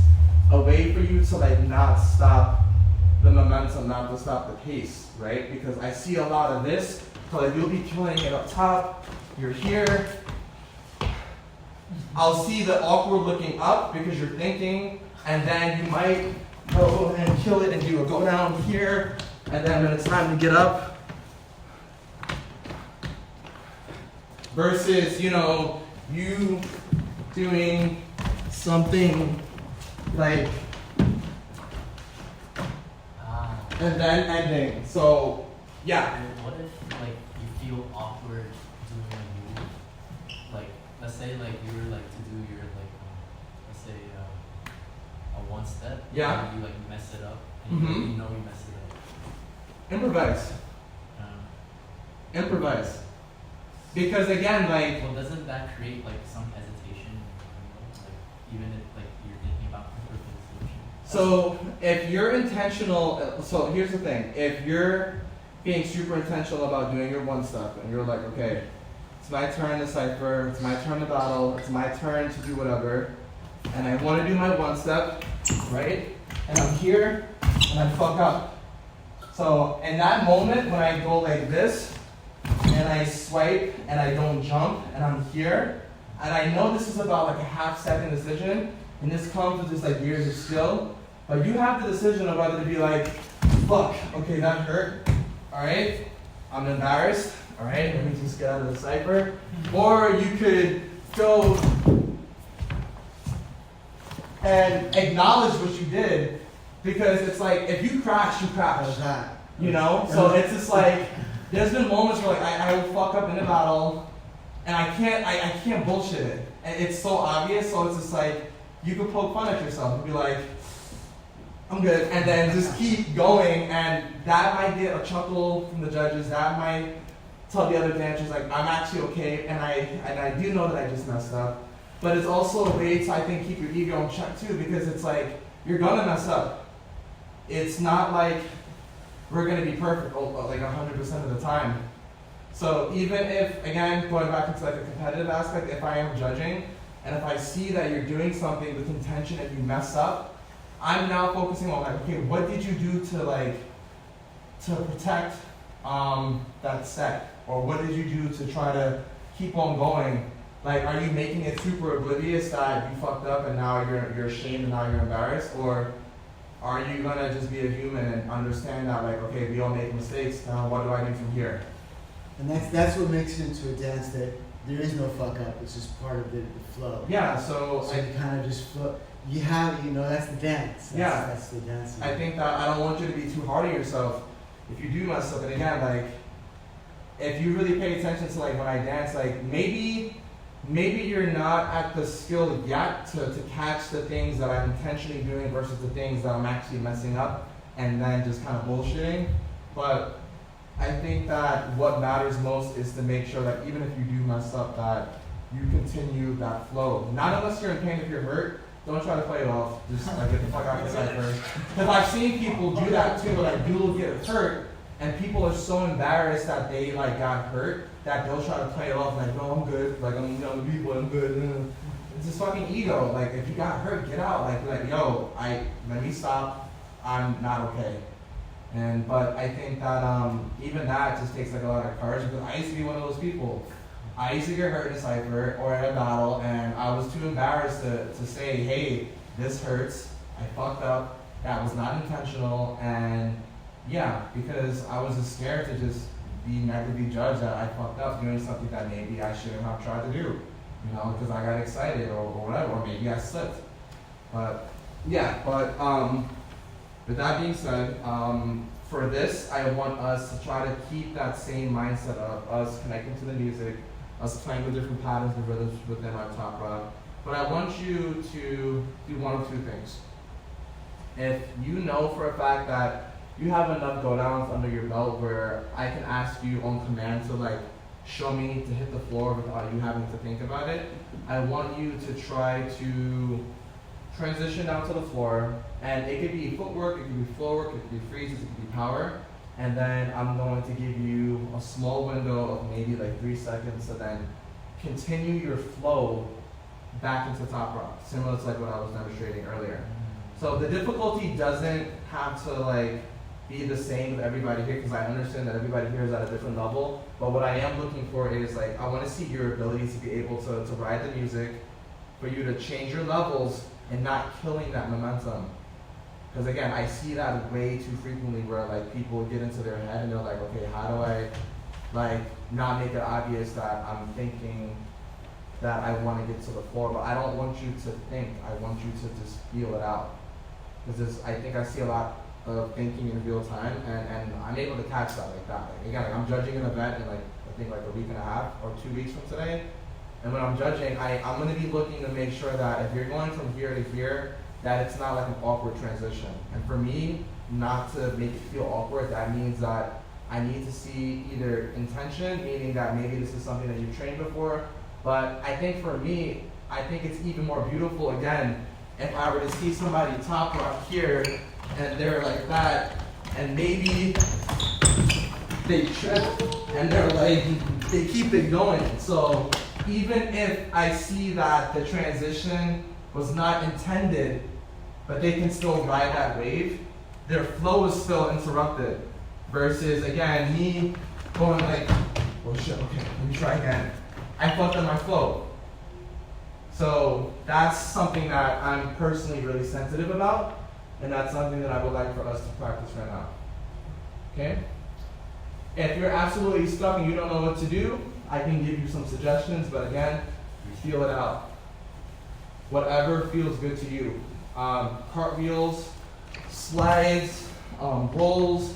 a way for you to like not stop the momentum, not to stop the pace, right? Because I see a lot of this, so like you'll be killing it up top, you're here. I'll see the awkward looking up because you're thinking, and then you might go and kill it and you will go down here, and then when it's time to get up, versus, you know, you doing something like, and then ending. So, yeah. What if like you feel awkward doing a move? Like, let's say like you were like to do your like, let's say a one step. Yeah. And you like mess it up, and you know you mess it up. Improvise. Improvise. Because again, like. Well, doesn't that create like some hesitation? Like, even if like you're thinking about improving the solution. So if you're intentional, so here's the thing, if you're being super intentional about doing your one step and you're like, okay, it's my turn to cipher, it's my turn to battle, it's my turn to do whatever, and I want to do my one step, right? And I'm here and I fuck up. So in that moment when I go like this and I swipe and I don't jump and I'm here, and I know this is about like a half-second decision, and this comes with just like years of skill. But you have the decision of whether to be like, fuck, okay, that hurt, all right? I'm embarrassed, all right? Let me just get out of the cipher. Or you could go and acknowledge what you did, because it's like, if you crash, you crash, you know? So it's just like, there's been moments where like, I will fuck up in a battle, and I can't bullshit it. And it's so obvious, so it's just like, you could poke fun at yourself and be like, I'm good, and then just keep going, and that might get a chuckle from the judges, that might tell the other dancers, like, I'm actually okay, and I do know that I just messed up. But it's also a way to, I think, keep your ego in check too, because it's like, you're gonna mess up. It's not like we're gonna be perfect, like 100% of the time. So even if, again, going back into like a competitive aspect, if I am judging, and if I see that you're doing something with intention and you mess up, I'm now focusing on like, okay, what did you do to protect that set? Or what did you do to try to keep on going? Like, are you making it super oblivious that you fucked up and now you're ashamed and now you're embarrassed? Or are you gonna just be a human and understand that, like, okay, we all make mistakes, now what do I do from here? And that's what makes it into a dance, that there is no fuck up, it's just part of the flow. Yeah, so you kind of just flow. You know, that's the dance. That's the dance. I think that I don't want you to be too hard on yourself if you do mess up. And again, like, if you really pay attention to like when I dance, like maybe you're not at the skill yet to catch the things that I'm intentionally doing versus the things that I'm actually messing up and then just kind of bullshitting. But I think that what matters most is to make sure that even if you do mess up, that you continue that flow. Not unless you're in pain. If you're hurt, don't try to play it off. Just like get the fuck out of the cipher. Because I've seen people do that too. Like, you'll get hurt, and people are so embarrassed that they like got hurt that they'll try to play it off like, no, I'm good. Like, I'm young people, I'm good. It's just fucking ego. Like, if you got hurt, get out. Like, yo, let me stop. I'm not okay. But I think that even that just takes like a lot of courage, because I used to be one of those people. I used to get hurt in a cipher or in a battle, and I was too embarrassed to say, hey, this hurts, I fucked up, that was not intentional, and yeah, because I was just scared to just never be judged that I fucked up doing something that maybe I shouldn't have tried to do, you know, because I got excited or whatever, or maybe I slipped. But with that being said, for this, I want us to try to keep that same mindset of us connecting to the music, us playing with different patterns and rhythms within our top rock. But I want you to do one of two things. If you know for a fact that you have enough go downs under your belt where I can ask you on command to like show me to hit the floor without you having to think about it, I want you to try to transition down to the floor, and it could be footwork, it could be floor work, it could be freezes, it could be power. And then I'm going to give you a small window of maybe like 3 seconds to then continue your flow back into top rock, similar to like what I was demonstrating earlier. So the difficulty doesn't have to like be the same with everybody here, because I understand that everybody here is at a different level. But what I am looking for is like, I want to see your ability to be able to ride the music, for you to change your levels and not killing that momentum. Because again, I see that way too frequently where like people get into their head and they're like, okay, how do I like not make it obvious that I'm thinking that I want to get to the floor, but I don't want you to think, I want you to just feel it out. Because I think I see a lot of thinking in real time, and I'm able to catch that like that. Like, again, like I'm judging an event in like, I think like a week and a half or 2 weeks from today. And when I'm judging, I'm going to be looking to make sure that if you're going from here to here, that it's not like an awkward transition. And for me, not to make it feel awkward, that means that I need to see either intention, meaning that maybe this is something that you've trained before. But I think for me, I think it's even more beautiful, again, if I were to see somebody top rock here, and they're like that, and maybe they trip, and they're like, they keep it going. So even if I see that the transition was not intended, but they can still ride that wave, their flow is still interrupted. Versus, again, me going like, oh shit, okay, let me try again. I fucked up my flow. So that's something that I'm personally really sensitive about, and that's something that I would like for us to practice right now. Okay? If you're absolutely stuck and you don't know what to do, I can give you some suggestions, but again, feel it out. Whatever feels good to you. Cartwheels, slides, rolls,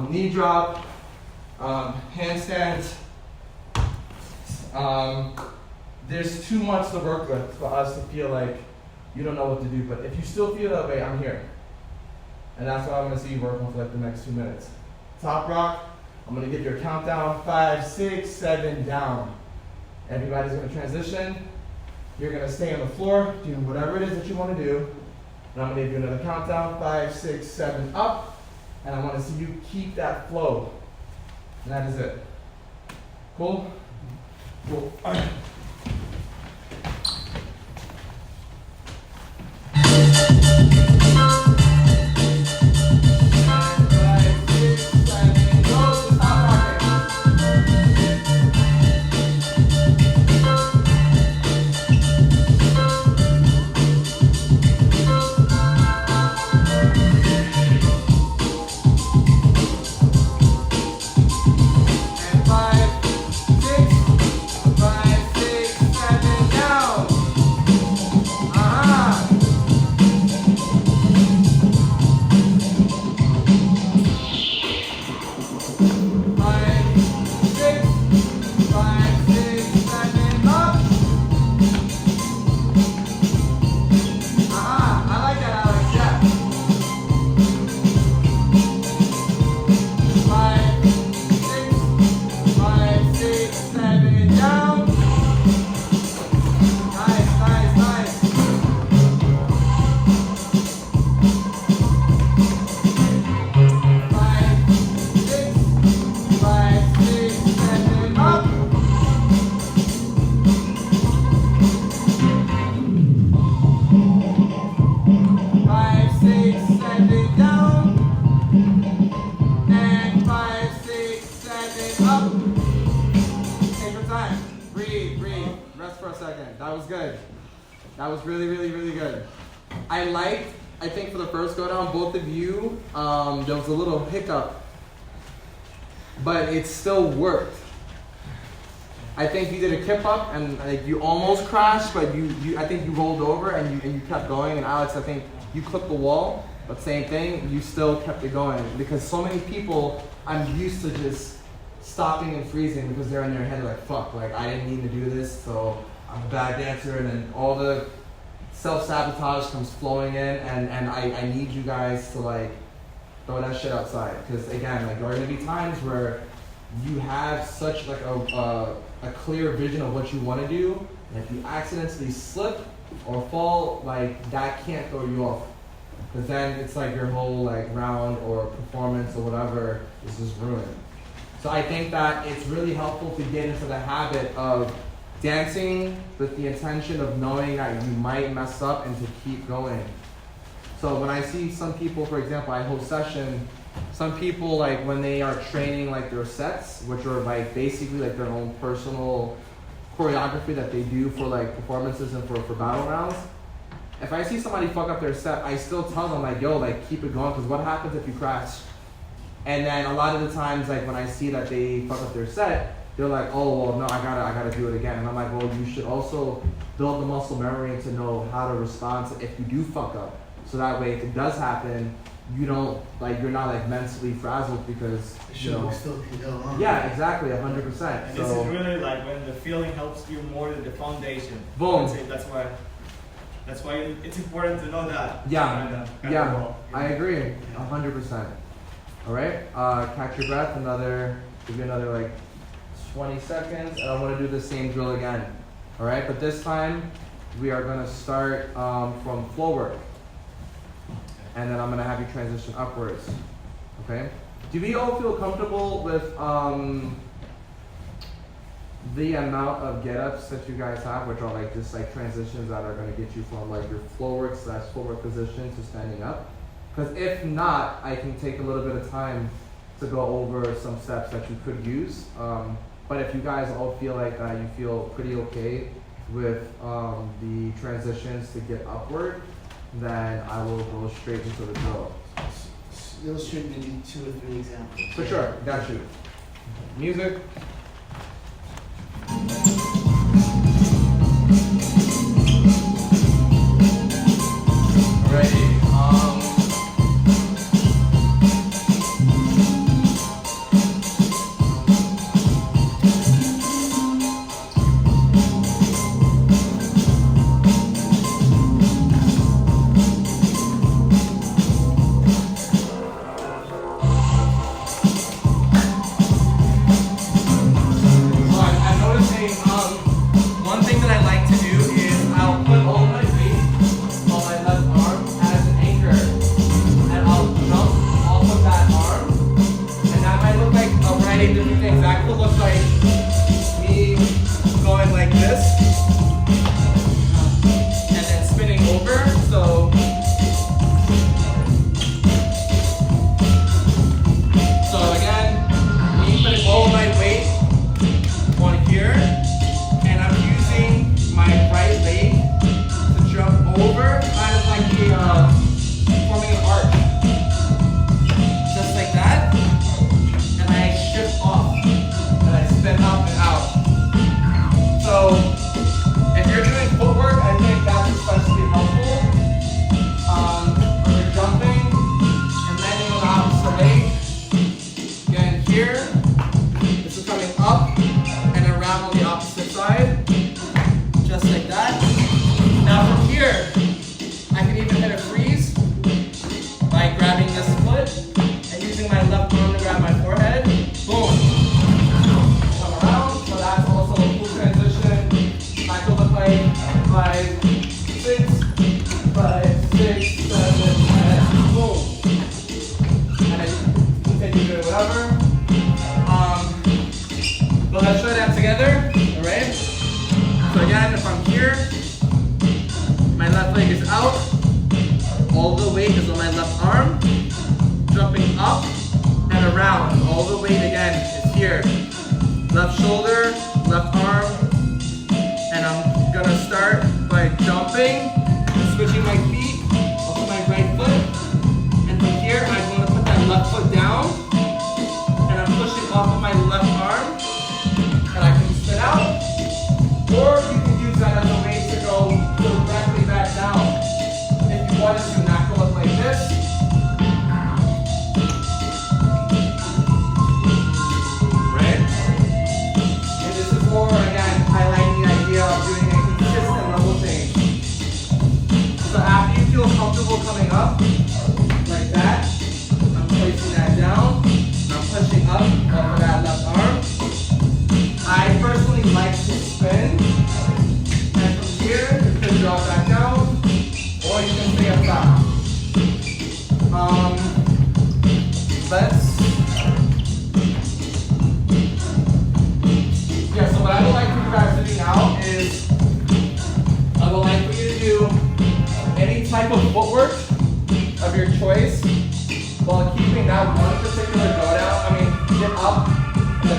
knee drop, handstands. There's too much to work with for us to feel like you don't know what to do, but if you still feel that way, I'm here. And that's what I'm gonna see you work on for like the next 2 minutes. Top rock, I'm gonna give you a countdown, 5, 6, 7, down. Everybody's gonna transition. You're gonna stay on the floor, doing whatever it is that you wanna do. And I'm gonna give you another countdown, 5, 6, 7, up. And I wanna see you keep that flow. And that is it. Cool? Cool. All right. That was good. That was really, really, really good. I think for the first go down, both of you, there was a little hiccup, but it still worked. I think you did a kip up and like you almost crashed, but I think you rolled over and you kept going. And Alex, I think you clipped the wall, but same thing, you still kept it going. Because so many people, I'm used to just stopping and freezing because they're in their head like, fuck, like I didn't mean to do this, so I'm a bad dancer, and then all the self-sabotage comes flowing in, and I need you guys to like throw that shit outside. Because again, like there are gonna be times where you have such like a clear vision of what you want to do, and if you accidentally slip or fall, like that can't throw you off. Because then it's like your whole like round or performance or whatever is just ruined. So I think that it's really helpful to get into the habit of dancing with the intention of knowing that you might mess up and to keep going. So when I see some people, for example, I host session, some people like when they are training like their sets, which are like basically like their own personal choreography that they do for like performances and for battle rounds. If I see somebody fuck up their set, I still tell them like, yo, like keep it going, because what happens if you crash? And then a lot of the times, like when I see that they fuck up their set, they're like, oh well, no, I gotta do it again. And I'm like, well, you should also build the muscle memory and to know how to respond to if you do fuck up. So that way, if it does happen, you don't like you're not like mentally frazzled because you know still can go on. Yeah, exactly, 100%. And this is really like when the feeling helps you more than the foundation. Boom. That's why it's important to know that. Yeah, I agree, 100%. All right, catch your breath. Give you another like 20 seconds, and I want to do the same drill again. All right, but this time we are gonna start from floor work. And then I'm gonna have you transition upwards, okay? Do we all feel comfortable with the amount of get-ups that you guys have, which are like just like transitions that are gonna get you from like your floor work / floor work position to standing up? Because if not, I can take a little bit of time to go over some steps that you could use. But if you guys all feel like you feel pretty okay with the transitions to get upward, then I will go straight into the drill. Illustrate maybe 2 or 3 examples. For sure, got you. Music. Ready.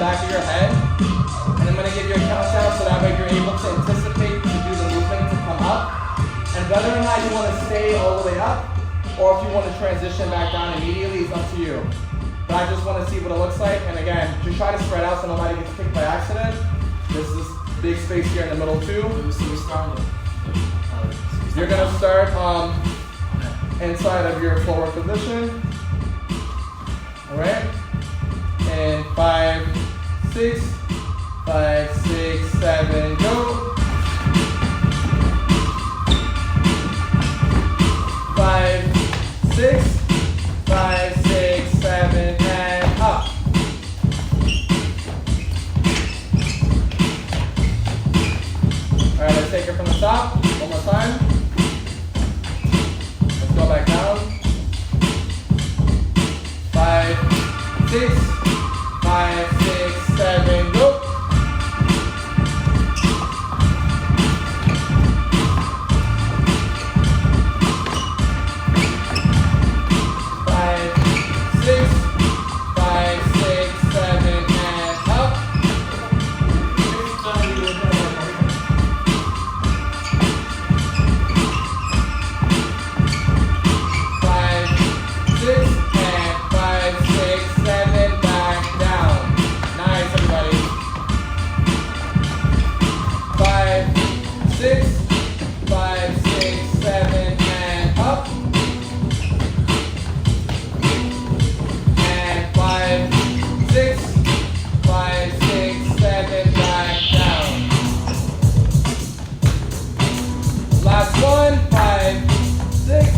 back of your head. And I'm going to give you a countdown so that way you're able to anticipate to do the movement to come up. And whether or not you want to stay all the way up, or if you want to transition back down immediately, it's up to you. But I just want to see what it looks like. And again, just try to spread out so nobody gets kicked by accident. There's this big space here in the middle too. So we start with, You're going to start inside of your forward position. All right. And 5, 6, 5, 6, 7, go. 5, 6, 5, 6, 7, and up. All right, let's take it from the top. One more time. Let's go back down. 5, 6, 5, 6, 7, go. 5, 6, 5, 6, 7, and up. 5, 6, and 5, 6, 7, back down. Nice, everybody. 5, 6, 5, 6, 7, and up. And 5, 6, 5, 6, 7, back down. Last one. 5, 6,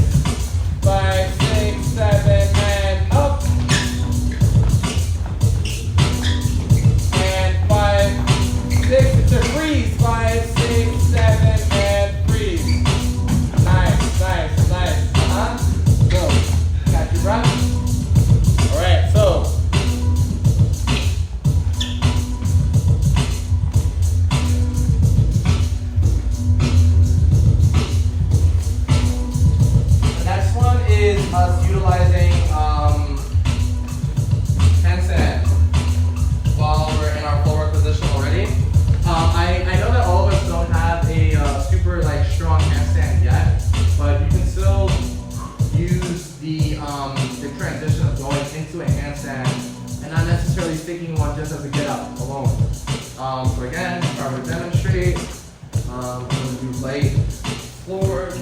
5, 6, 7, and up. And 5, 6, it's a freeze. 5, 6, 7, and freeze. Nice, nice, nice. Go. Catch your breath. All right, so. The next one is us utilizing handstand while we're in our forward position already. I know that all of us don't have a super strong handstand yet, but you can still use the transition of going into a handstand and not necessarily sticking one just as a get up alone. So again, try to demonstrate. I'm going to do leg forward.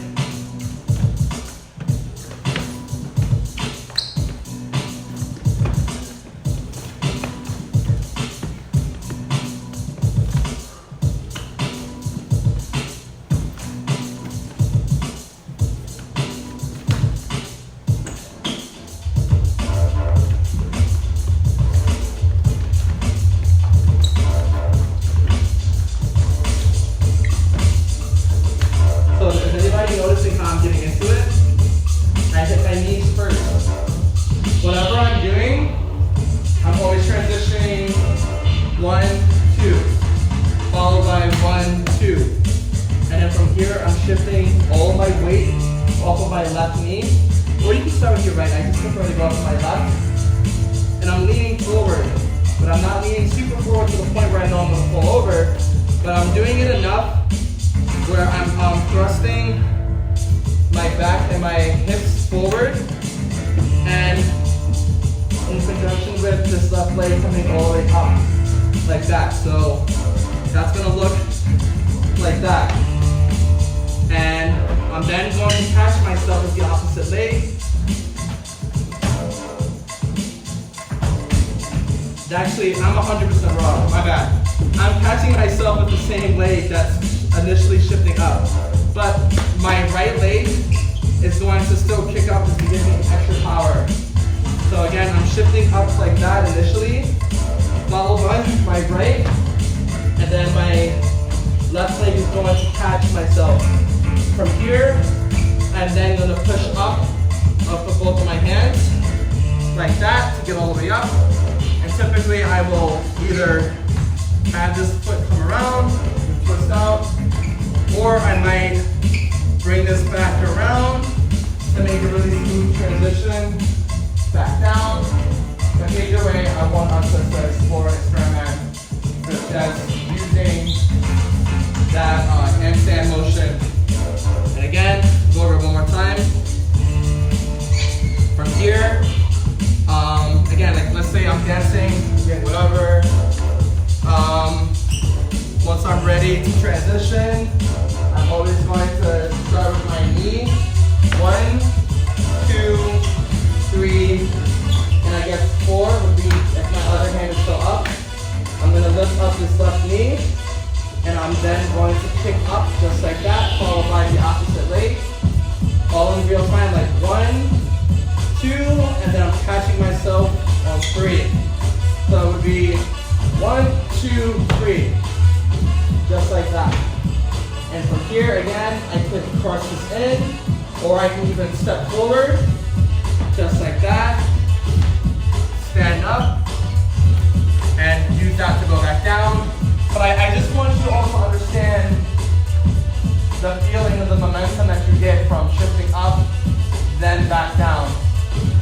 So is anybody noticing how I'm getting into it? I hit my knees first. Whatever I'm doing, I'm always transitioning 1, 2, followed by 1, 2. And then from here, I'm shifting all my weight off of my left knee. Or you can start with your right. I just prefer to go off of my left. And I'm leaning forward, but I'm not leaning super forward to the point where I know I'm going to fall over. But I'm doing it enough where I'm thrusting my back and my hips forward, and in conjunction with this left leg coming all the way up, like that. So that's gonna look like that. And I'm then going to catch myself with the opposite leg. Actually, I'm 100% wrong, my bad. I'm catching myself with the same leg that's initially shifting up. But my right leg is going to still kick up to give me extra power. So again, I'm shifting up like that initially, followed by my right, and then my left leg is going to catch myself from here, and then going to push up with both of my hands, like that, to get all the way up. And typically I will either have this foot come around, twist out, or I might bring this back around to make a really smooth transition back down. But either way, I want us to explore and experiment just using that handstand motion. And again, go over it one more time. From here, again, like let's say I'm dancing, whatever. Once I'm ready to transition, I'm always going to start with my knee. 1, 2, 3, and I guess 4 would be if my other hand is still up. I'm going to lift up this left knee, and I'm then going to pick up just like that, followed by the opposite leg. All in real time, like 1, 2, and then I'm catching myself on 3. So it would be 1, 2, 3, just like that. And from here, again, I could cross this in, or I can even step forward, just like that. Stand up, and use that to go back down. But I just want you to also understand the feeling of the momentum that you get from shifting up, then back down.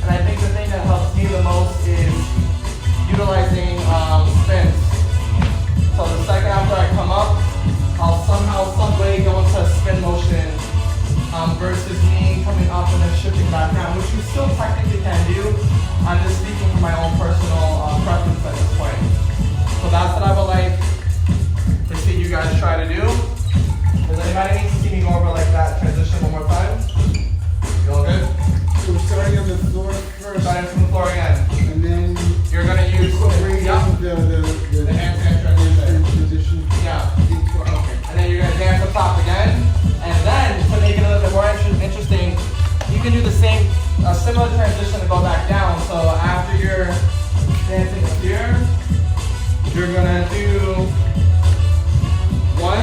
And I think the thing that helps me the most is utilizing spins. So the second after I come up, I'll somehow, some way go into a spin motion versus me coming up and then shifting back down, which you still technically can do. I'm just speaking from my own personal preference at this point. So that's what I would like to see you guys try to do. Does anybody need to see me go over like that transition one more time? You all good? So we're starting on the floor first. Starting from the floor again. And then you're going to use the handstand transition. Yeah. Okay. And then you're going to dance up top again. And then, to make it a little bit more interesting, you can do the same, a similar transition to go back down. So after you're dancing up here, you're going to do 1,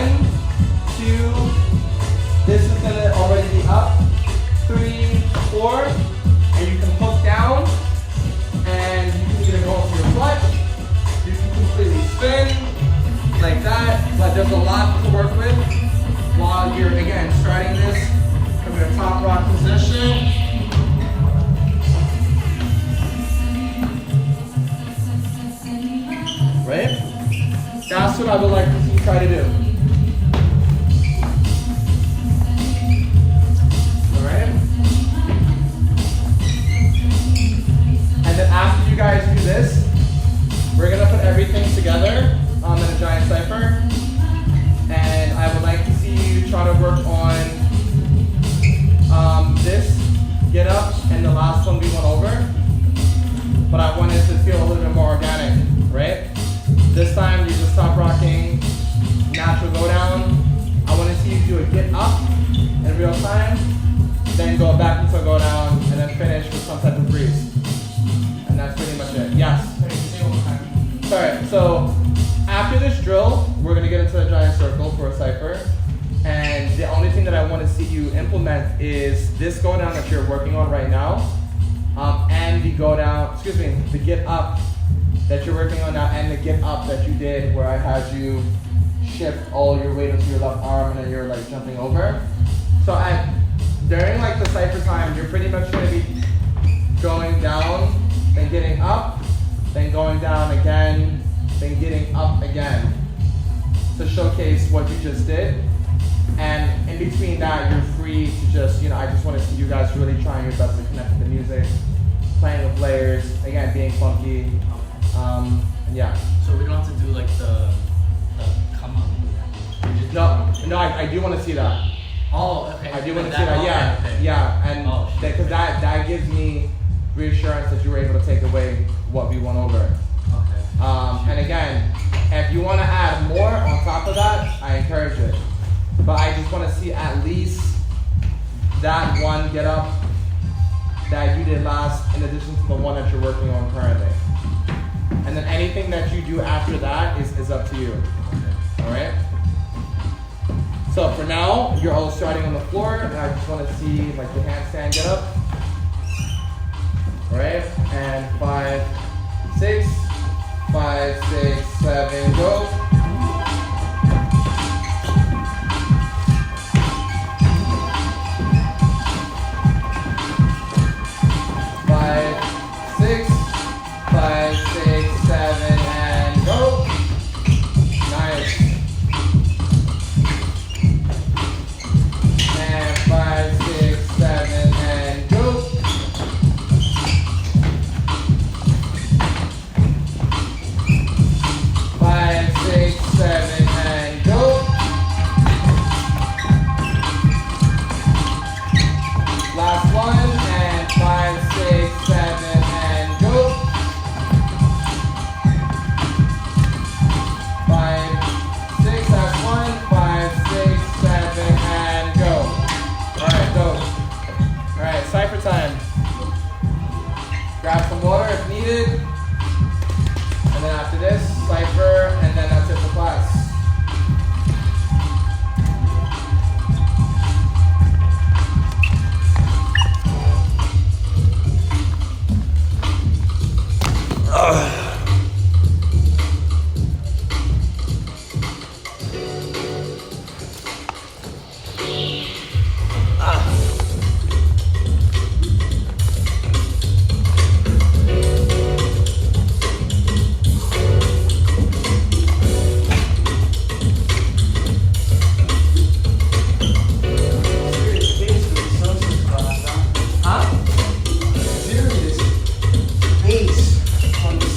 2, this is going to already be up, 3, 4, and you can hook down, and you can either go into your foot, you can completely spin, like that, but there's a lot to work with while you're, again, starting this from your top rock position. Right? That's what I would like to see you try to do. Alright? And then after you guys do this, we're going to put everything together in a giant cipher. And I would like to see you try to work on this get up and the last one we went over. But I wanted to feel a little bit more organic, right? This time you just stop rocking, natural go down. I want to see you do a get up in real time, then go back into a go down, and then finish with some type of breeze. And that's pretty much it. Yes? Sorry, so after this drill, we're going to get into a giant circle for a cipher. And the only thing that I want to see you implement is this go down that you're working on right now, and the go down, the get up that you're working on now, and the get up that you did where I had you shift all your weight into your left arm and then you're like jumping over. So during like the cipher time, you're pretty much going to be going down, then getting up, then going down again, then getting up again to showcase what you just did. And in between that, you're free to just, I just want to see you guys really trying your best to connect with the music, playing with layers, again, being funky. And yeah. So we don't have to do like the come up. No, I do want to see that. Oh, okay. I do want to see that. Yeah, okay. Yeah, and because that gives me reassurance that you were able to take away what we went over. Okay. And again, if you want to add more on top of that, I encourage it. But I just want to see at least that one get up that you did last, in addition to the one that you're working on currently. And then anything that you do after that is up to you. Okay. All right? So for now, you're all starting on the floor, and I just want to see like the handstand get up. All right? And 5, 6, 5, 6, 7, go. 5, 6, 5, 6, 7, and go. grab some water if needed. And then after this, cipher, and then that's it for class.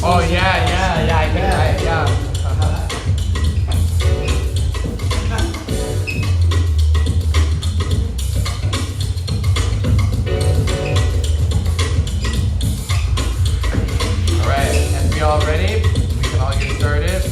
Oh yeah, I think right, yeah. All right, and we all ready? We can all get started.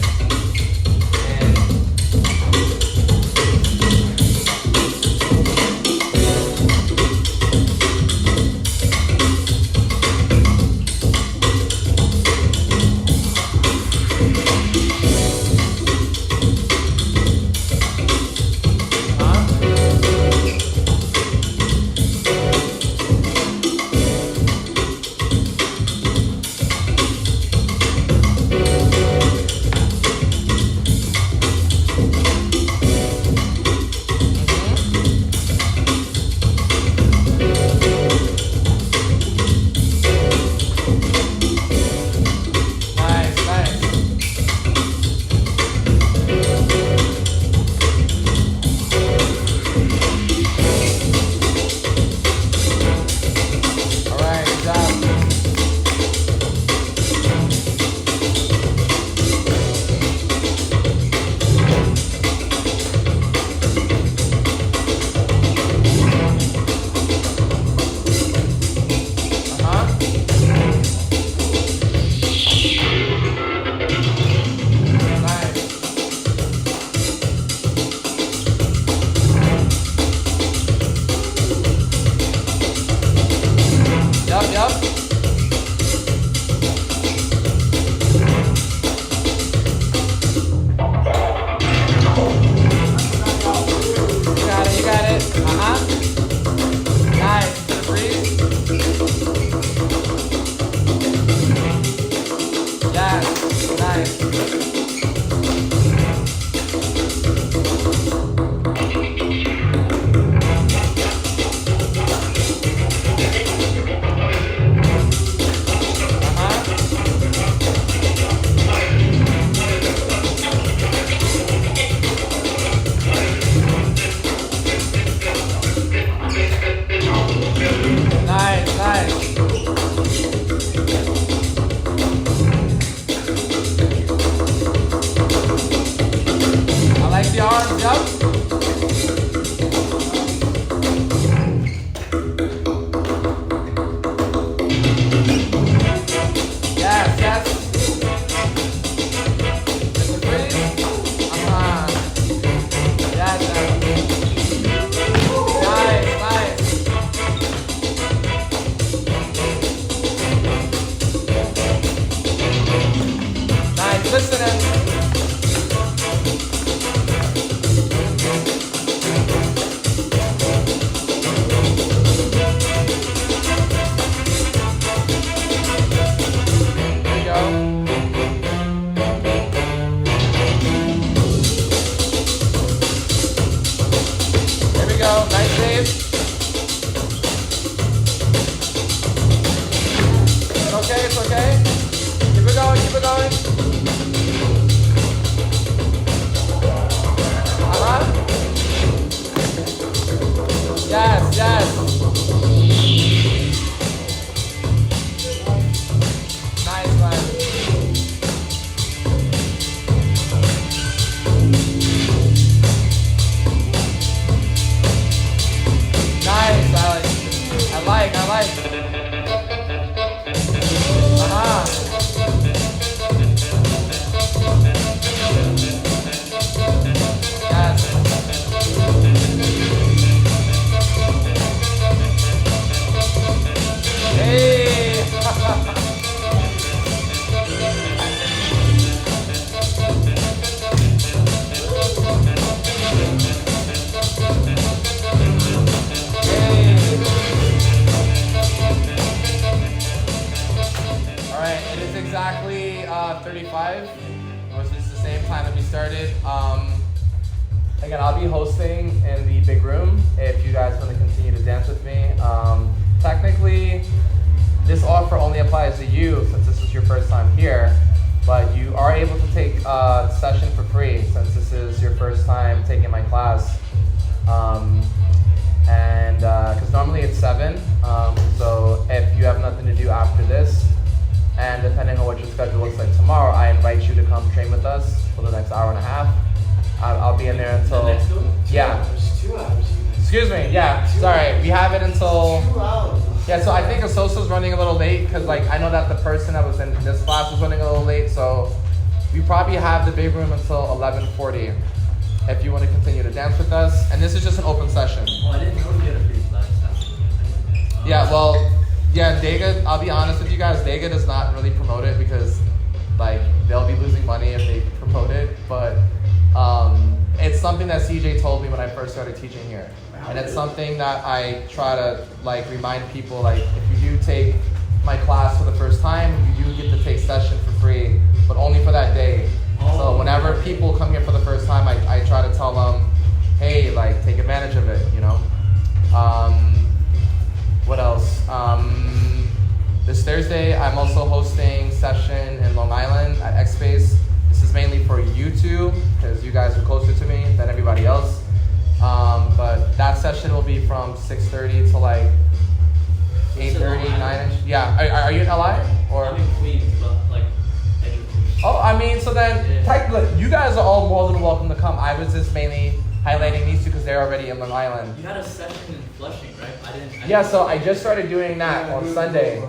All right, it is exactly 35, which is the same time that we started. Again, I'll be hosting in the big room if you guys want to continue to dance with me. Technically, this offer only applies to you since this is your first time here, but you are able to take a session for free since this is your first time taking my class. And because normally it's 7, so if you have nothing to do after this, and depending on what your schedule looks like tomorrow, I invite you to come train with us for the next hour and a half. I'll be in there until, yeah. 2 hours. Excuse me, yeah, sorry, we have it until, 2 hours. yeah, so I think Asosa's running a little late, because like, I know that the person that was in this class was running a little late, so we probably have the big room until 11:40. If you want to continue to dance with us, and this is just an open session. Oh, I didn't know you get a free class. Yeah, well, yeah, Dega, I'll be honest with you guys, Dega does not really promote it because like they'll be losing money if they promote it, but it's something that CJ told me when I first started teaching here. And it's something that I try to like remind people, like if you do take my class for the first time, you do get to take session for free, but only for that day. So whenever people come here for the first time, I try to tell them, hey, like take advantage of it, you know? What else? This Thursday, I'm also hosting session in Long Island at X Space. This is mainly for you two, because you guys are closer to me than everybody else. But that session will be from 6:30 to like 8:30, 9ish. Yeah, are you in LI? Or? I'm in Queens, but like, education. Oh, I mean, so then, technically, you guys are all more than welcome to come. I was just mainly highlighting these two because they're already in Long Island. You had a session in Flushing, right? I didn't. Yeah, so I just started doing that on Sunday.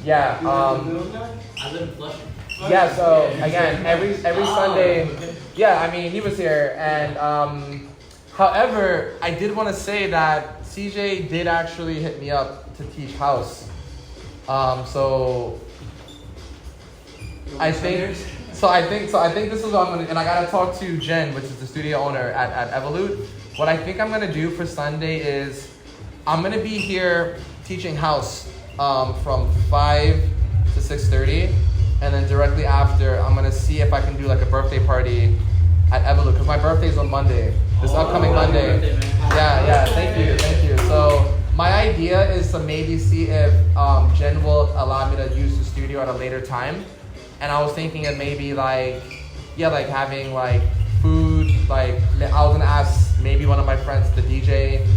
Yeah. I live in Flushing. Yeah. So again, every Sunday. Yeah, I mean, he was here, and however, I did want to say that CJ did actually hit me up to teach house. So I think this is what I'm gonna, and I gotta talk to Jen, which is the studio owner at Evolute. What I think I'm gonna do for Sunday is I'm gonna be here teaching house from 5 to 6:30, and then directly after I'm gonna see if I can do like a birthday party at Evolute because my birthday's on Monday. This upcoming Monday. Birthday, Yeah, thank you. So my idea is to maybe see if Jen will allow me to use the studio at a later time. And I was thinking of maybe like having like food, like I was gonna ask maybe one of my friends, the DJ,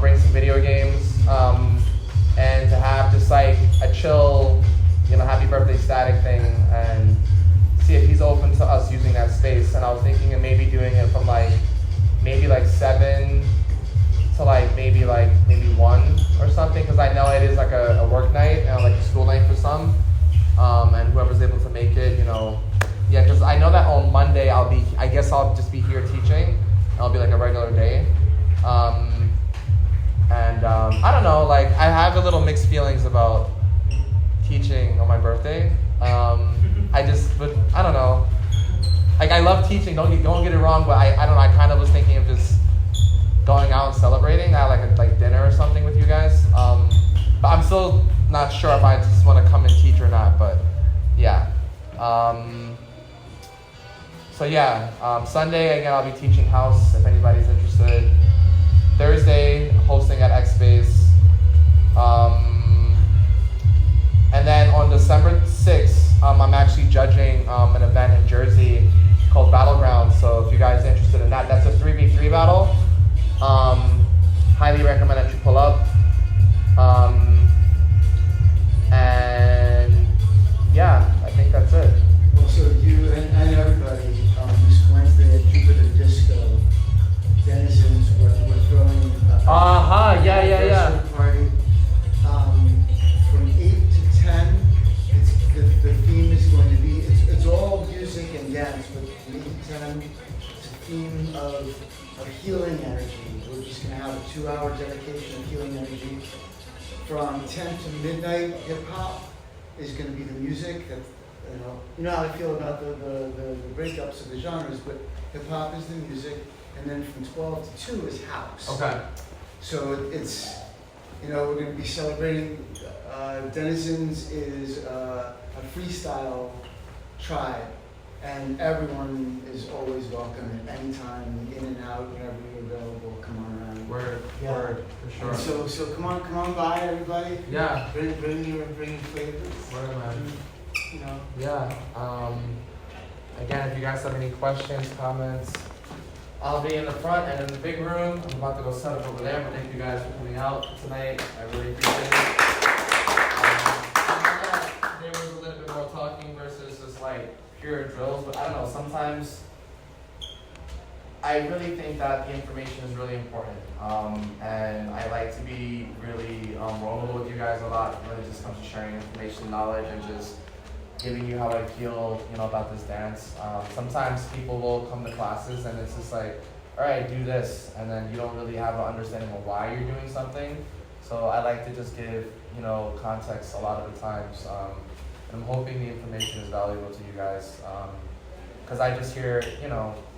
bring some video games, and to have just like a chill, happy birthday static thing, and see if he's open to us using that space. And I was thinking of maybe doing it from maybe 7 to maybe 1 or something, because I know it is like a work night and like a school night for some. And whoever's able to make it, yeah, because I know that on Monday I guess I'll just be here teaching. It'll be like a regular day. I don't know, I have a little mixed feelings about teaching on my birthday. I don't know. I love teaching, don't get it wrong, but I don't know, I kind of was thinking of just going out and celebrating at like dinner or something with you guys. But I'm still not sure if I just want to come and teach or not, but yeah. Sunday, again, I'll be teaching house if anybody's interested. Thursday, hosting at X Space. And then on December 6th, I'm actually judging an event in Jersey called Battlegrounds. So if you guys are interested in that, that's a 3v3 battle. Highly recommend that you pull up. And yeah, I think that's it. Well, so you and everybody, this Wednesday at Jupiter Disco, Denizens, we're throwing a yeah. party. From 8 to 10, the theme is going to be, it's all music and dance, but from 8 to 10, it's a theme of healing energy. We're just going to have a 2-hour dedication of healing energy. From 10 to midnight, hip hop is going to be the music. That, you know how I feel about the breakups of the genres, but hip hop is the music, and then from 12 to 2 is house. Okay. So it's, we're going to be celebrating. Denizens is a freestyle tribe, and everyone is always welcome at any time, in and out, whenever you're available. Come on around. Word, Yeah. word, for sure. And so come on by, everybody. Yeah. Bring your flavors. Word, man. You know. Yeah. Again, if you guys have any questions, comments, I'll be in the front and in the big room. I'm about to go set up over there, but thank you guys for coming out tonight. I really appreciate it. There was a little bit more talking versus just like pure drills, but I don't know, sometimes I really think that the information is really important. And I like to be really vulnerable with you guys a lot when it just comes to sharing information, knowledge, and just giving you how I feel, about this dance. Sometimes people will come to classes and it's just like, all right, do this, and then you don't really have an understanding of why you're doing something. So I like to just give, context a lot of the times. And I'm hoping the information is valuable to you guys. Because I just hear,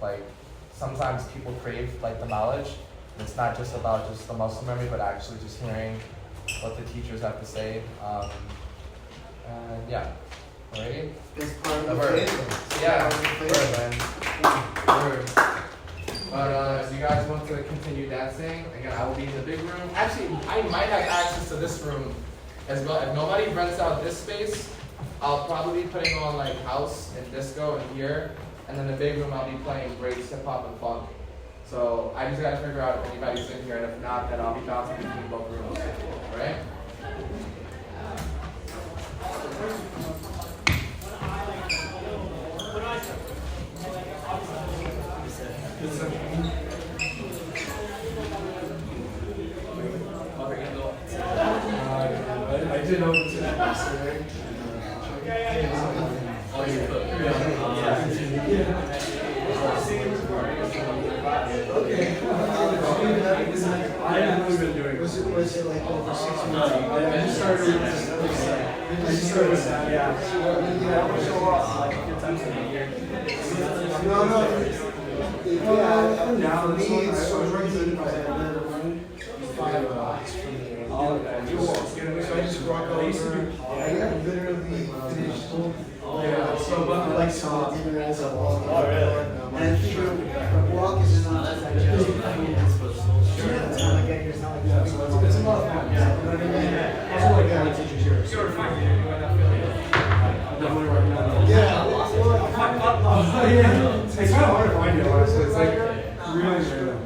like sometimes people crave like the knowledge. And it's not just about just the muscle memory, but actually just hearing what the teachers have to say. And yeah. Alrighty? That's part of the Word. flavor. Yeah, Part of the flavor. word, man. But if you guys want to continue dancing, again, I will be in the big room. Actually, I might have access to this room as well. If nobody rents out this space, I'll probably be putting on like house and disco in here, and then the big room I'll be playing great hip hop and funk. So I just gotta figure out if anybody's in here, and if not, then I'll be bouncing between both rooms. Alright? I did open to that yesterday. Oh, you cook. Okay. I haven't really been doing it. Was it like over 6 months? I just started with that. Yeah. I want to show off like a few times in a year. No. Yeah, Now, for me, it's so really crazy good. because I live alone. 5 blocks from here. So I just walk over. I literally finished So, but like some dinner as a walk. And I figure a walk is enough to digest the food. It's not like getting it's not like that. it's a lot of fun. Yeah. You know what I mean? Also, like my teachers here. You're fine, you might not feel it. Definitely recommend it. Yeah. It's kind of hard to find it, honestly. It's like really random.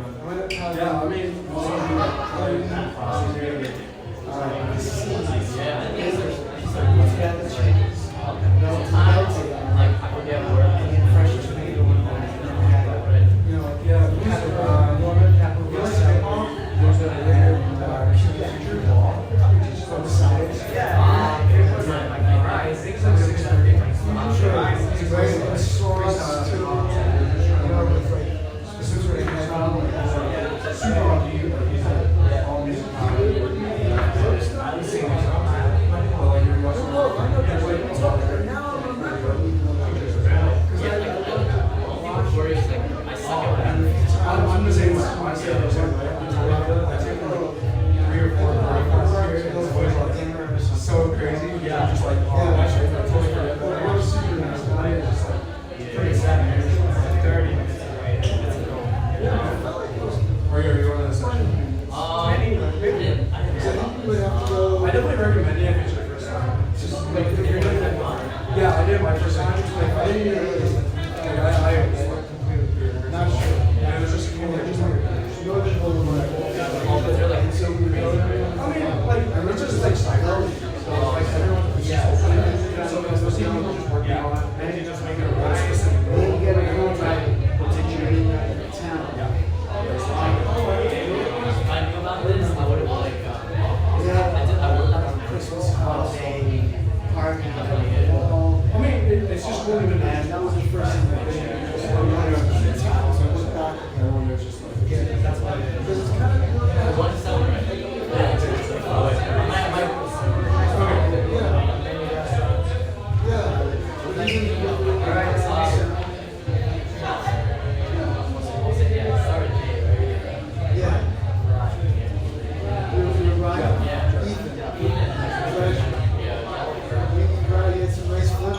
Yeah, I mean, I forget work. I'm the same way. I say the same way. I take like 3 or 4 classes here, and it's always like so crazy. Yeah, just like I totally forget. But I was super nice about it. Just like 37 minutes, 30 minutes away. Or you're one of the sessions. I didn't. I definitely recommend it if it's your first time. It's just like if you're doing it. Yeah, I did my first time. Like I didn't even really. Like I was like completely weird. Not sure. Yeah, it was just cool. Like just like. I mean, like it's just like style. So like everyone. Yeah. So those people just working on it, and you just make it a role specific. You get a real type of teacher in town. If I knew about this, I would have like. Yeah. I would have. Christmas holiday party. I mean, it's just cool even. And that was the first thing that they did. So I look back, Everyone there's just like. that's why. Because it's kind of cool. What is that one? Ethan, pleasure. We can try to get some nice flip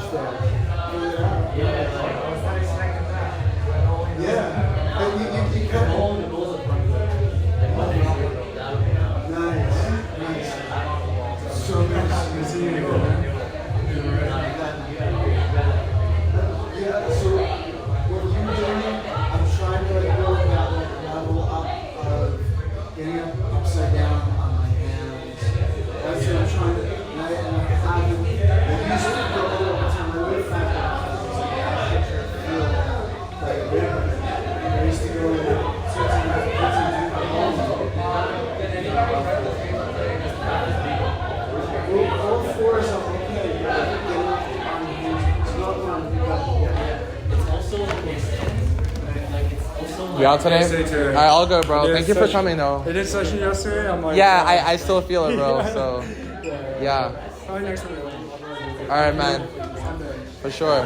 I'm You out today? Stay tuned. Alright, all good, bro. I did Thank you for session- coming, though. I did session yesterday. I'm like, Yeah, I still feel it, bro. So, yeah. Probably next week. Alright, man. For sure.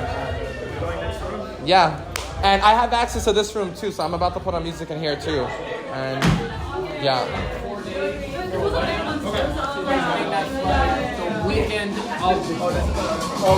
Yeah. And I have access to this room, too, so I'm about to put on music in here, too. And, yeah. The weekend of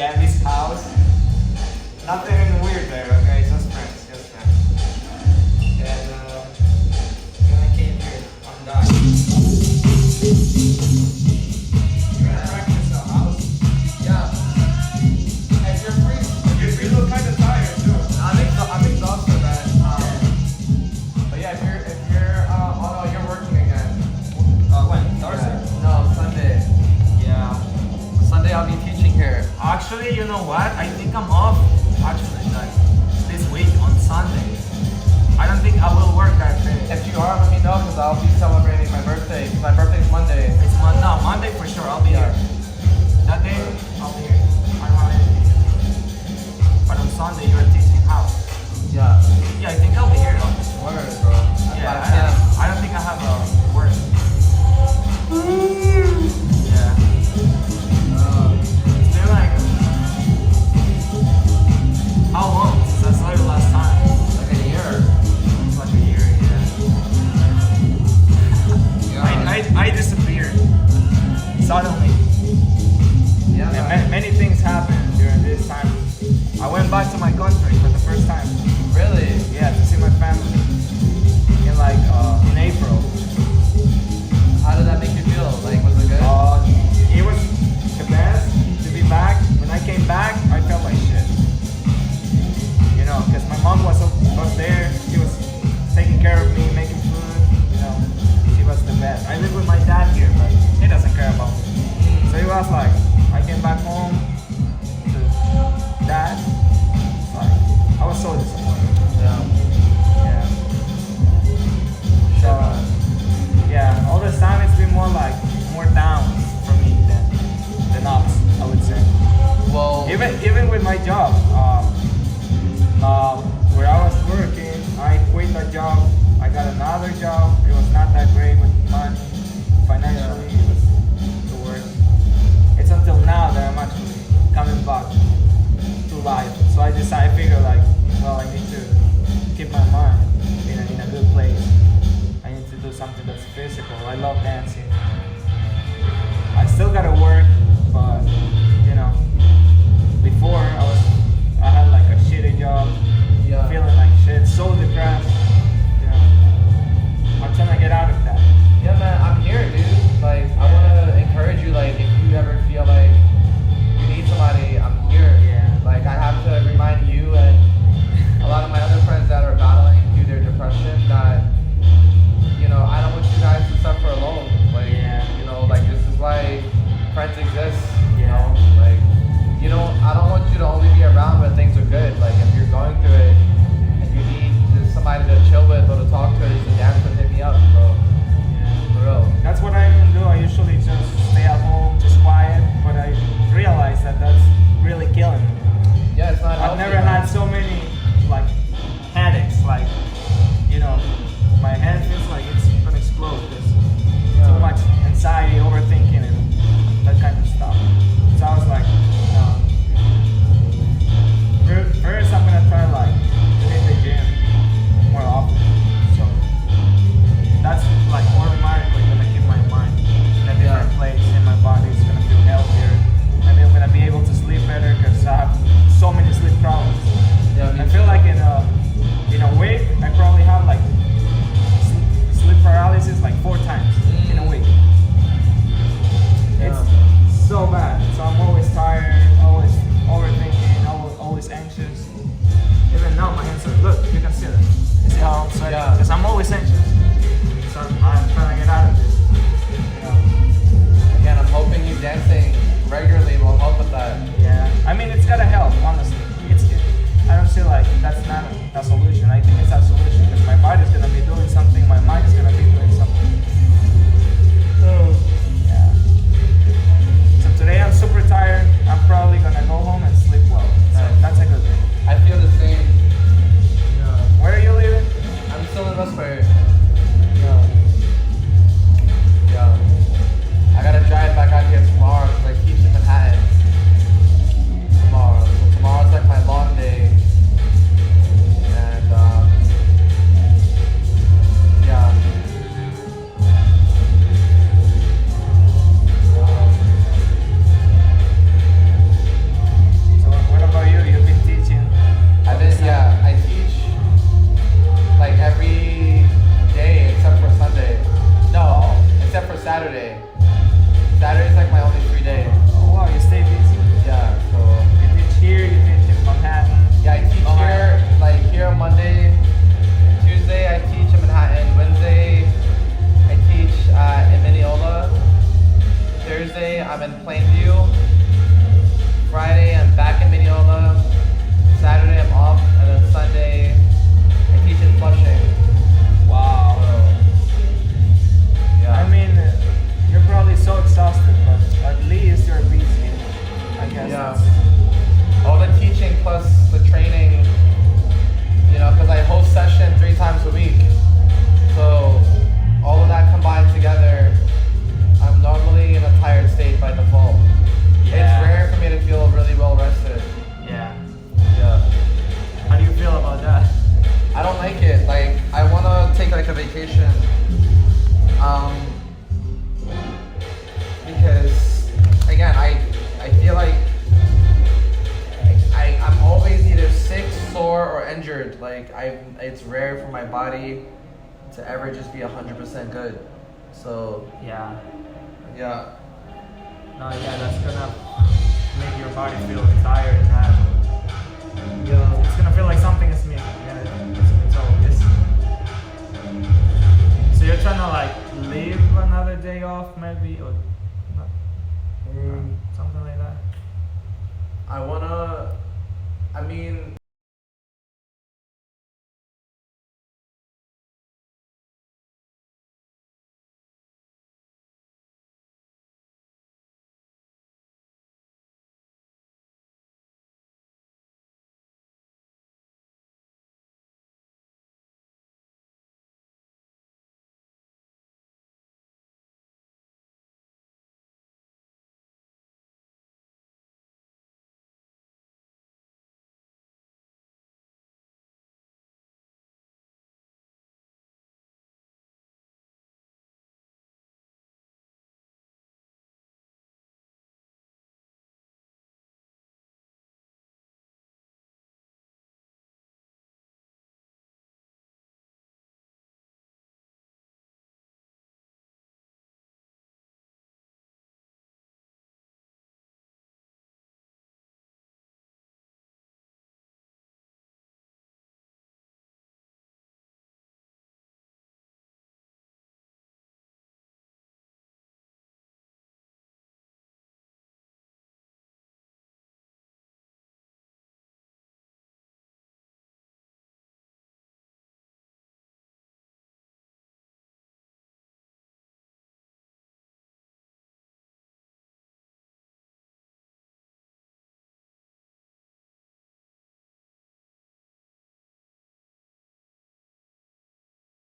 Gaby's house. Nothing weird there, okay? Just friends, just friends. And when I came here, I'm done. You're gonna practice a house? Yeah. If you're free, You look kind of tired too. I'm exhausted, man. But yeah, if you're, oh no, you're working again. When? Thursday? Yeah. No, Sunday. Yeah. Sunday I'll be teaching here. Actually, you know what? I think I'm off. Actually, like this week on Sunday. I don't think I will work that day. If you are, let me know because I'll be celebrating my birthday. My birthday's Monday. It's Monday for sure. I'll be Yeah. here. That day, I'll be here. I don't have anything. But on Sunday, you're teaching house. Yeah. Yeah, I think I'll be here though. Word, bro. Yeah, Yeah. I don't think I have a work. Yeah. It's been like how long since I saw you last time? Like a year. It's like a year, yeah. I disappeared suddenly. Yeah. And man. many things happened during this time. I went back to my country for the first time. Really? Yeah, to see my family in in April. How did that make you feel? Like, was it good? It was the best to be back. When I came back, I felt like shit. You know, because my mom was there. She was taking care of me, making food. You know, she was the best. I live with my dad here, but he doesn't care about me. So it was like, I came back home to dad. Like, I was so disappointed. Yeah. Yeah. So, yeah, all this time it's been more downs for me than ups, I would say. Well, Even with my job, where I was working, I quit that job. I got another job. It was not that great with money. Financially, it was the worst. It's until now that I'm actually coming back to life. So I figure I need to keep my mind in a good place. I need to do something that's physical. I love dancing. I still gotta work, but you know, before I had like a shitty job, yeah. feeling like shit, so depressed. You know, I'm trying to get out of that. guess. Yeah. All the teaching plus the training, you know, because I host session 3 times a week. So all of that combined together, I'm normally in a tired state by default. Yeah. It's rare for me to feel really well rested. Yeah. Yeah. How do you feel about that? I don't like it. Like, I want to take like a vacation. Because, again, I feel like I'm always either sick, sore, or injured. Like, it's rare for my body to ever just be 100% good. So, Yeah. yeah. No, yeah, that's gonna make your body feel tired and that. Yeah. It's gonna feel like something is missing. Yeah, it's all this. So you're trying to like leave another day off maybe or not, something like that. I want to